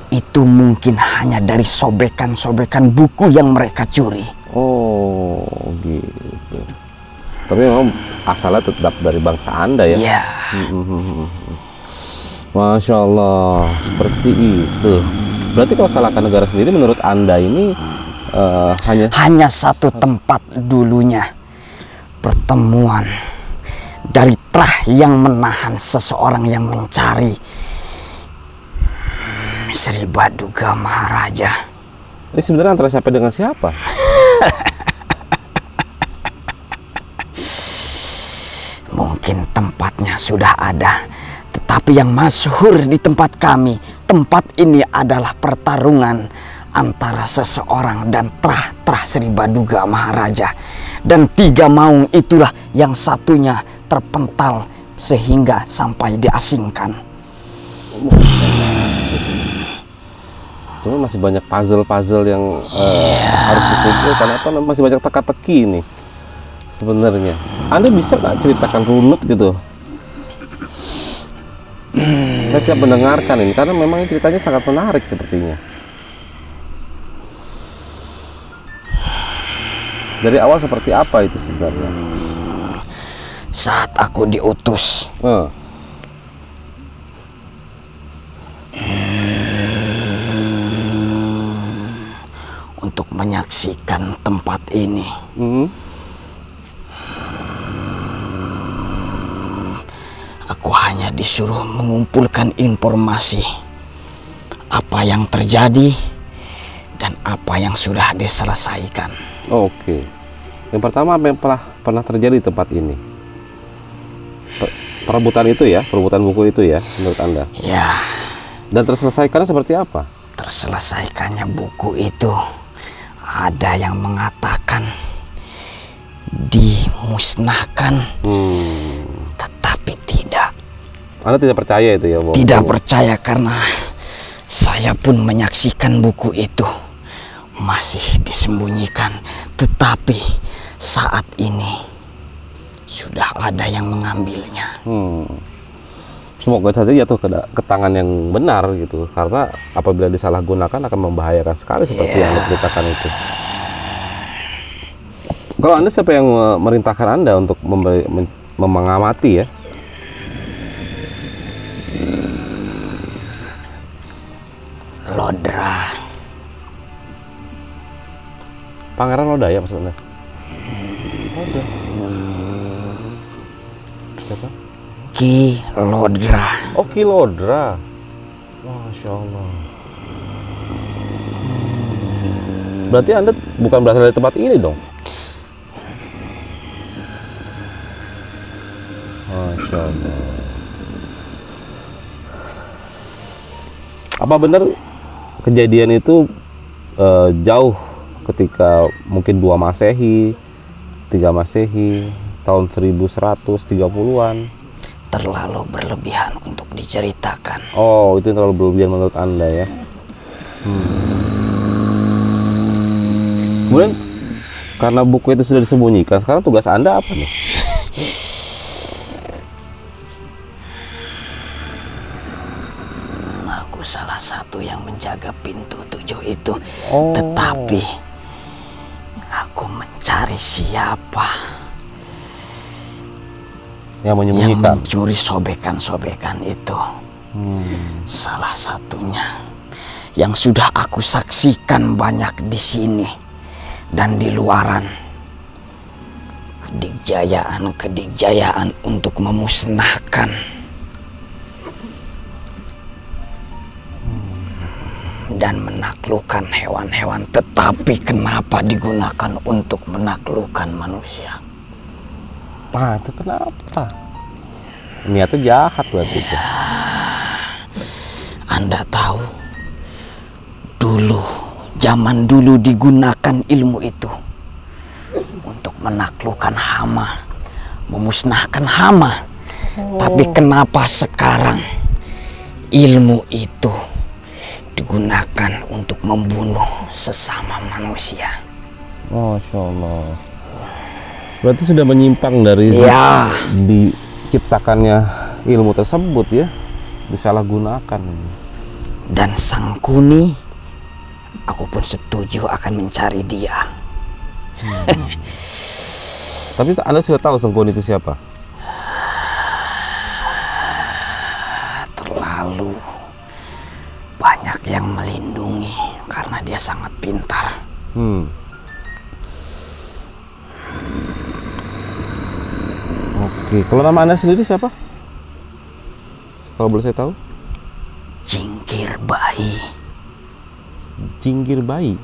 E: Itu mungkin hanya dari sobekan-sobekan buku yang mereka curi.
A: Oh, gitu. Tapi memang asalnya tetap dari bangsa Anda ya?
E: Iya.
A: Masya Allah, seperti itu. Berarti kalau salahkan negara sendiri menurut Anda ini hanya
E: satu tempat dulunya pertemuan dari Trah yang menahan seseorang yang mencari Sri Baduga Maharaja.
A: Ini sebenarnya antara siapa dengan siapa?
E: Mungkin tempatnya sudah ada, tetapi yang masyhur di tempat kami, tempat ini adalah pertarungan antara seseorang dan Trah Sri Baduga Maharaja. Dan 3 maung itulah yang satunya terpental sehingga sampai diasingkan.
A: Cuma masih banyak puzzle-puzzle yang harus dikumpulkan, atau masih banyak teka-teki nih sebenarnya. Anda bisa nggak ceritakan runut gitu? Saya siap mendengarkan ini karena memang ceritanya sangat menarik sepertinya. Dari awal seperti apa itu sebenarnya?
E: Saat aku diutus untuk menyaksikan tempat ini, aku hanya disuruh mengumpulkan informasi apa yang terjadi dan apa yang sudah diselesaikan.
A: Oke. Yang pertama, apa yang pernah terjadi di tempat ini? Perebutan itu ya, perebutan buku itu ya, menurut Anda?
E: Ya,
A: Dan terselesaikannya seperti apa?
E: terselesaikannya buku itu ada yang mengatakan dimusnahkan, tetapi tidak.
A: Anda tidak percaya itu ya, bahwa
E: Tidak percaya karena saya pun menyaksikan buku itu masih disembunyikan, tetapi saat ini sudah ada yang mengambilnya.
A: Semoga saja jatuh ke tangan yang benar gitu, karena apabila disalahgunakan akan membahayakan sekali seperti yang Anda ceritakan itu. Kalau Anda, siapa yang merintahkan Anda untuk mengamati ya?
E: Lodra.
A: Pangeran Lodaya maksudnya? Siapa?
E: Ki Lodra.
A: Oh, Ki Lodra. Masya Allah. Berarti Anda bukan berasal dari tempat ini dong? Masya Allah. Apa benar kejadian itu jauh ketika mungkin 2 Masehi, 3 Masehi, tahun 1130-an?
E: Terlalu berlebihan untuk diceritakan.
A: Oh, itu terlalu berlebihan menurut Anda ya. Kemudian karena buku itu sudah disembunyikan, sekarang tugas Anda apa nih?
E: Aku salah satu yang menjaga pintu 7 itu.
A: Oh.
E: Tetapi aku mencari siapa
A: Yang
E: yang
A: menyembunyikan.
E: mencuri sobekan-sobekan itu. Salah satunya yang sudah aku saksikan banyak di sini dan di luaran. Kedikjayaan untuk memusnahkan dan menaklukkan hewan-hewan, tetapi kenapa digunakan untuk menaklukkan manusia?
A: Nah, itu kenapa? Niatnya jahat berarti itu.
E: Anda tahu, zaman dulu digunakan ilmu itu untuk menaklukkan hama, memusnahkan hama. Tapi kenapa sekarang ilmu itu digunakan untuk membunuh sesama manusia?
A: Masya Allah. Berarti sudah menyimpang dari
E: Ya,
A: diciptakannya ilmu tersebut ya, disalahgunakan.
E: dan Sang Kuni, aku pun setuju akan mencari dia.
A: Tapi Anda sudah tahu Sengkuni itu siapa?
E: Terlalu banyak yang melindungi karena dia sangat pintar.
A: Oke, kalau nama Anda sendiri siapa? Kalau boleh saya tahu?
E: Jingkir bayi.
A: Jinggir Bayi.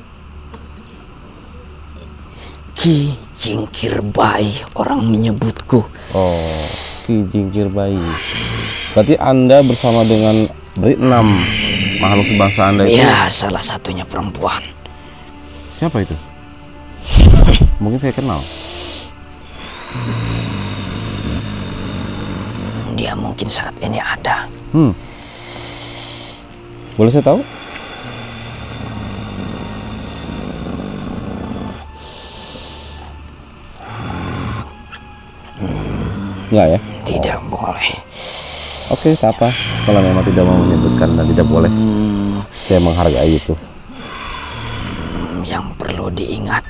E: Ki Jingkir bayi orang menyebutku.
A: Oh, Ki Jinggir Bayi. Berarti Anda bersama dengan 6 makhluk sebangsa Anda itu?
E: Ya, salah satunya perempuan.
A: Siapa itu? Mungkin saya kenal.
E: Dia mungkin saat ini ada.
A: Boleh saya tahu? Enggak ya?
E: Tidak boleh.
A: Oke, apa? Kalau memang tidak mau menyebutkan dan tidak boleh, saya menghargai itu.
E: Yang perlu diingat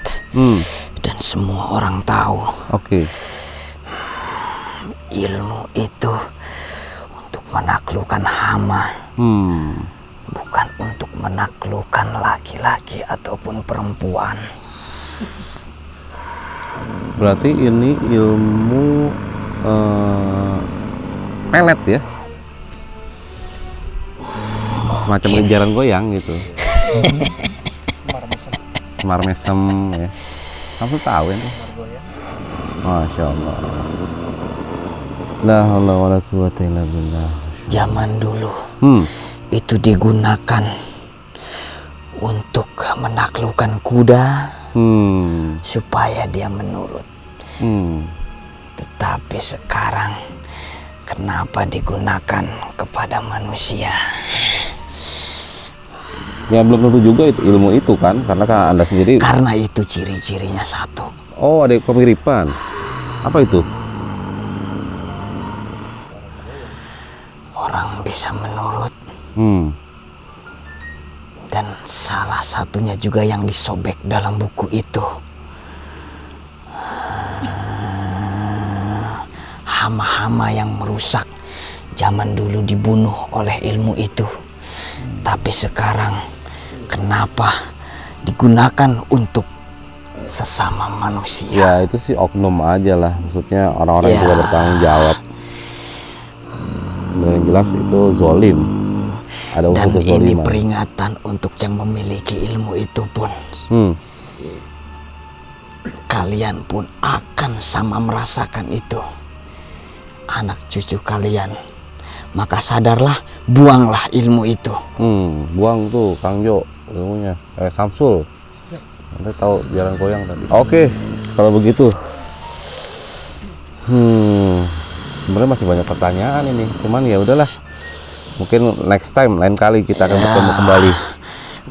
E: dan semua orang tahu,
A: Oke.
E: ilmu itu untuk menaklukkan hama, bukan untuk menaklukkan laki-laki ataupun perempuan.
A: Berarti ini ilmu pelet ya? Semacam kejaran goyang gitu. Semar mesem ya. Samsul tahu ini. Masya Allah. La haula wala quwwata illa billah.
E: Zaman dulu itu digunakan untuk menaklukkan kuda supaya dia menurut. Tetapi sekarang kenapa digunakan kepada manusia?
A: Ya belum tentu juga itu ilmu itu kan, karena kan Anda sendiri.
E: Karena itu ciri-cirinya satu.
A: Oh, ada kemiripan. Apa itu?
E: Orang bisa menurut. Dan salah satunya juga yang disobek dalam buku itu. Hama-hama yang merusak zaman dulu dibunuh oleh ilmu itu. Tapi sekarang kenapa digunakan untuk sesama manusia?
A: Ya itu sih oknum aja lah, maksudnya orang-orang yang tidak bertanggung jawab. Yang jelas itu zolim. Ada unsur
E: Dan
A: kezoliman.
E: ini peringatan untuk yang memiliki ilmu itu pun. Kalian pun akan sama merasakan itu. Anak cucu kalian. Maka sadarlah, buanglah ilmu itu.
A: Buang tuh Kang Jo ilmunya. Samsul. Anda tahu jalan goyang tadi. Oke, kalau begitu. Sebenarnya masih banyak pertanyaan ini. Cuman ya udahlah. Mungkin next time, lain kali kita akan bertemu kembali.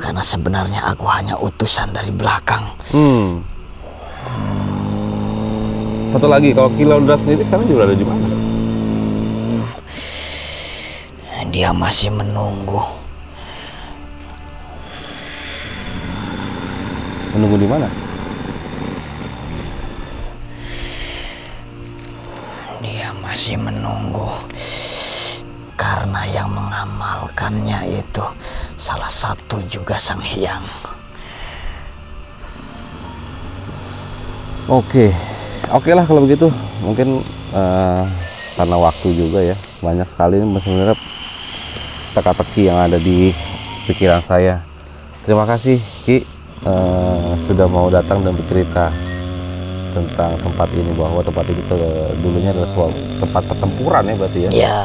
E: Karena sebenarnya aku hanya utusan dari belakang.
A: Satu lagi, kalau Kilaudra sendiri sekarang juga ada di mana?
E: Dia masih menunggu.
A: Menunggu di mana?
E: Dia masih menunggu. Karena yang mengamalkannya itu salah satu juga Sang Hyang.
A: Oke lah kalau begitu. Mungkin karena waktu juga ya, banyak sekali ini sebenarnya teka-teki yang ada di pikiran saya. Terima kasih Ki sudah mau datang dan bercerita tentang tempat ini, bahwa tempat ini dulunya adalah suatu tempat pertempuran ya berarti ya.
E: Ya.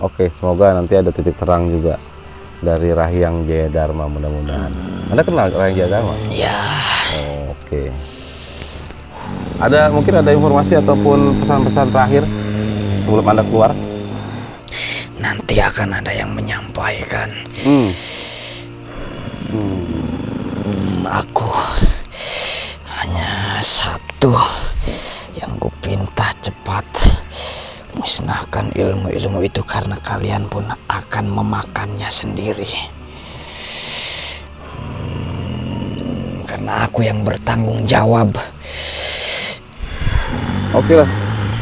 A: Oke, semoga nanti ada titik terang juga dari Rahyang Jaya Dharma, mudah-mudahan. Anda kenal Rahyang Jaya Dharma?
E: Ya.
A: Oke. Mungkin ada informasi ataupun pesan-pesan terakhir sebelum Anda keluar?
E: Nanti akan ada yang menyampaikan. Aku hanya satu yang kupinta, cepat musnahkan ilmu-ilmu itu, karena kalian pun akan memakannya sendiri. Karena aku yang bertanggung jawab.
A: Oke lah,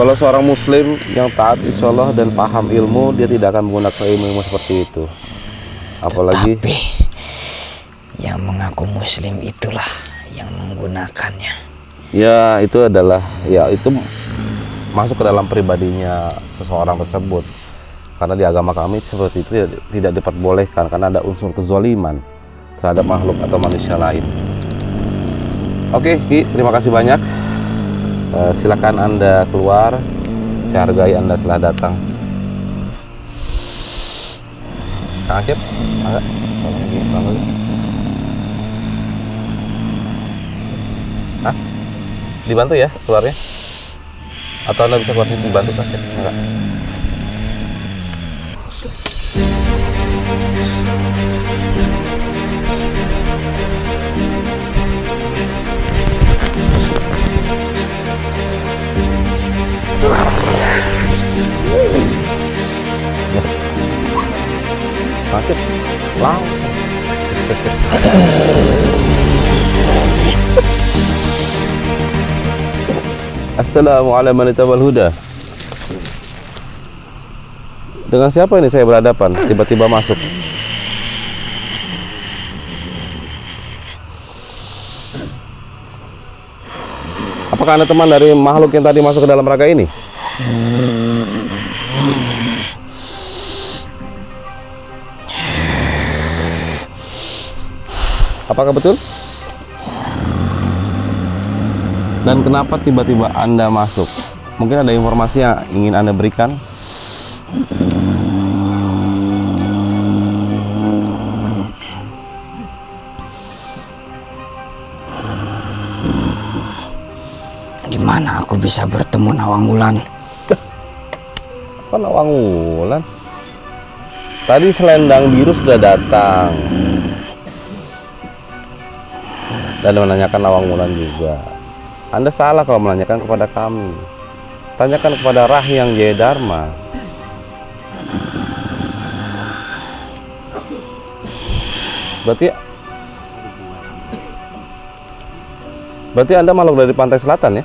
A: kalau seorang muslim yang taat insya Allah dan paham ilmu, dia tidak akan menggunakan ilmu seperti itu. Apalagi
E: Tapi yang mengaku muslim itulah yang menggunakannya.
A: ya itu adalah, ya itu masuk ke dalam pribadinya seseorang tersebut. Karena di agama kami seperti itu tidak diperbolehkan, karena ada unsur kezaliman terhadap makhluk atau manusia lain. Oke Ki, terima kasih banyak. Silakan Anda keluar. Saya hargai Anda telah datang. Kang Acep, enggak? Hah? Dibantu ya keluarnya? Atau Anda bisa keluar sini dibantu Kang Acep? Enggak. Sakit, wow. Assalamualaikum warahmatullahi wabarakatuh. Dengan siapa ini saya berhadapan? Tiba-tiba masuk. Apakah Anda teman dari makhluk yang tadi masuk ke dalam raga ini? Apakah betul? Dan kenapa tiba-tiba Anda masuk? Mungkin ada informasi yang ingin Anda berikan?
E: Gimana aku bisa bertemu Nawang Wulan?
A: Apa Nawang Wulan? Tadi selendang biru sudah datang dan menanyakan Nawang Wulan juga. Anda salah kalau menanyakan kepada kami. Tanyakan kepada Rahyang Jayadharma. Berarti Anda makhluk dari pantai selatan ya?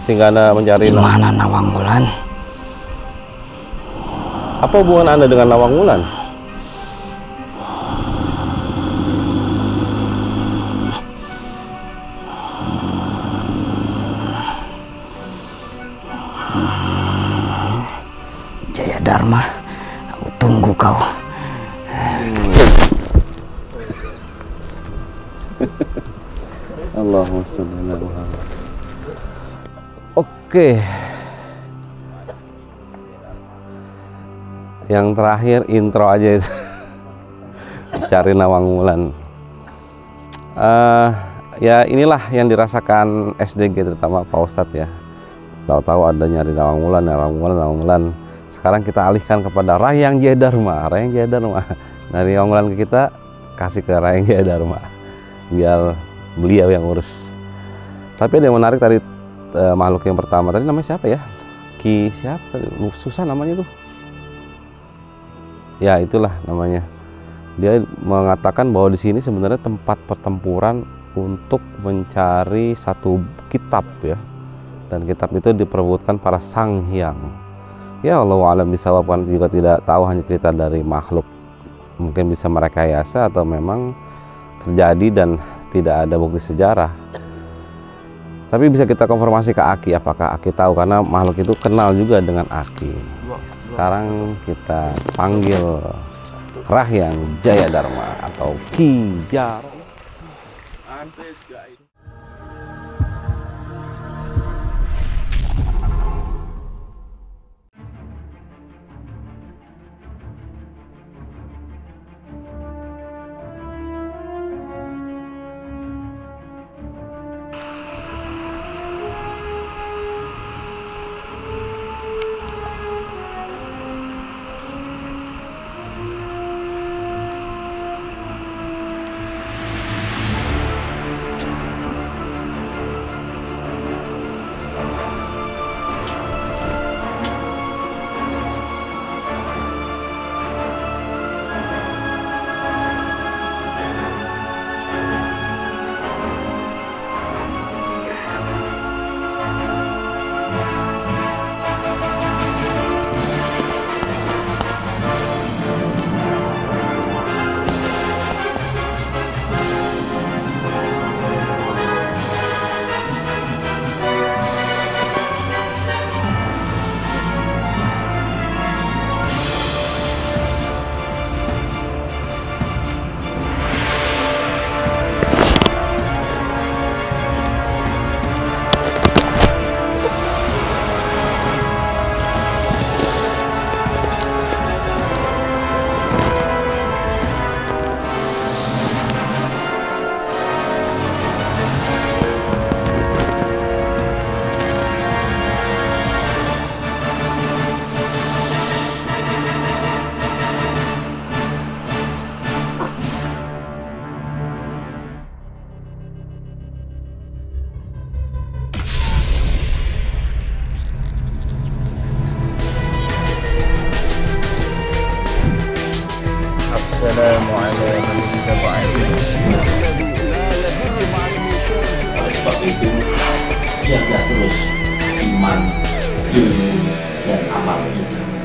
A: Sehingga Anda mencari
E: Di mana Nawang Wulan?
A: Apa hubungan Anda dengan Nawang Wulan?
E: Jayadharma, aku tunggu kau.
A: Allahumma sholli ala Muhammad. Oke. Yang terakhir intro aja itu. Cari Nawang Wulan. Ya inilah yang dirasakan SDG terutama Pak Ustadz ya. Tahu-tahu ada nyari Nawang Wulan. Sekarang kita alihkan kepada Rahyang Jayadharma. Dari Nawang Wulan ke kita, kasih ke Rahyang Jayadharma. Biar beliau yang urus. Tapi ada yang menarik tadi, makhluk yang pertama tadi namanya siapa ya? Ki siapa tadi? Susah namanya tuh. Ya itulah namanya. Dia mengatakan bahwa di sini sebenarnya tempat pertempuran untuk mencari satu kitab ya. Dan kitab itu diperebutkan para sang hyang. Ya Allah alam bisawab, kan juga tidak tahu, hanya cerita dari makhluk. Mungkin bisa merekayasa atau memang terjadi dan tidak ada bukti sejarah. Tapi bisa kita konfirmasi ke Aki, apakah Aki tahu, karena makhluk itu kenal juga dengan Aki. Sekarang kita panggil Rahyang Jayadharma atau Ki Jar.
F: Oleh sebab itu, jaga terus iman, ilmu, dan amal kita.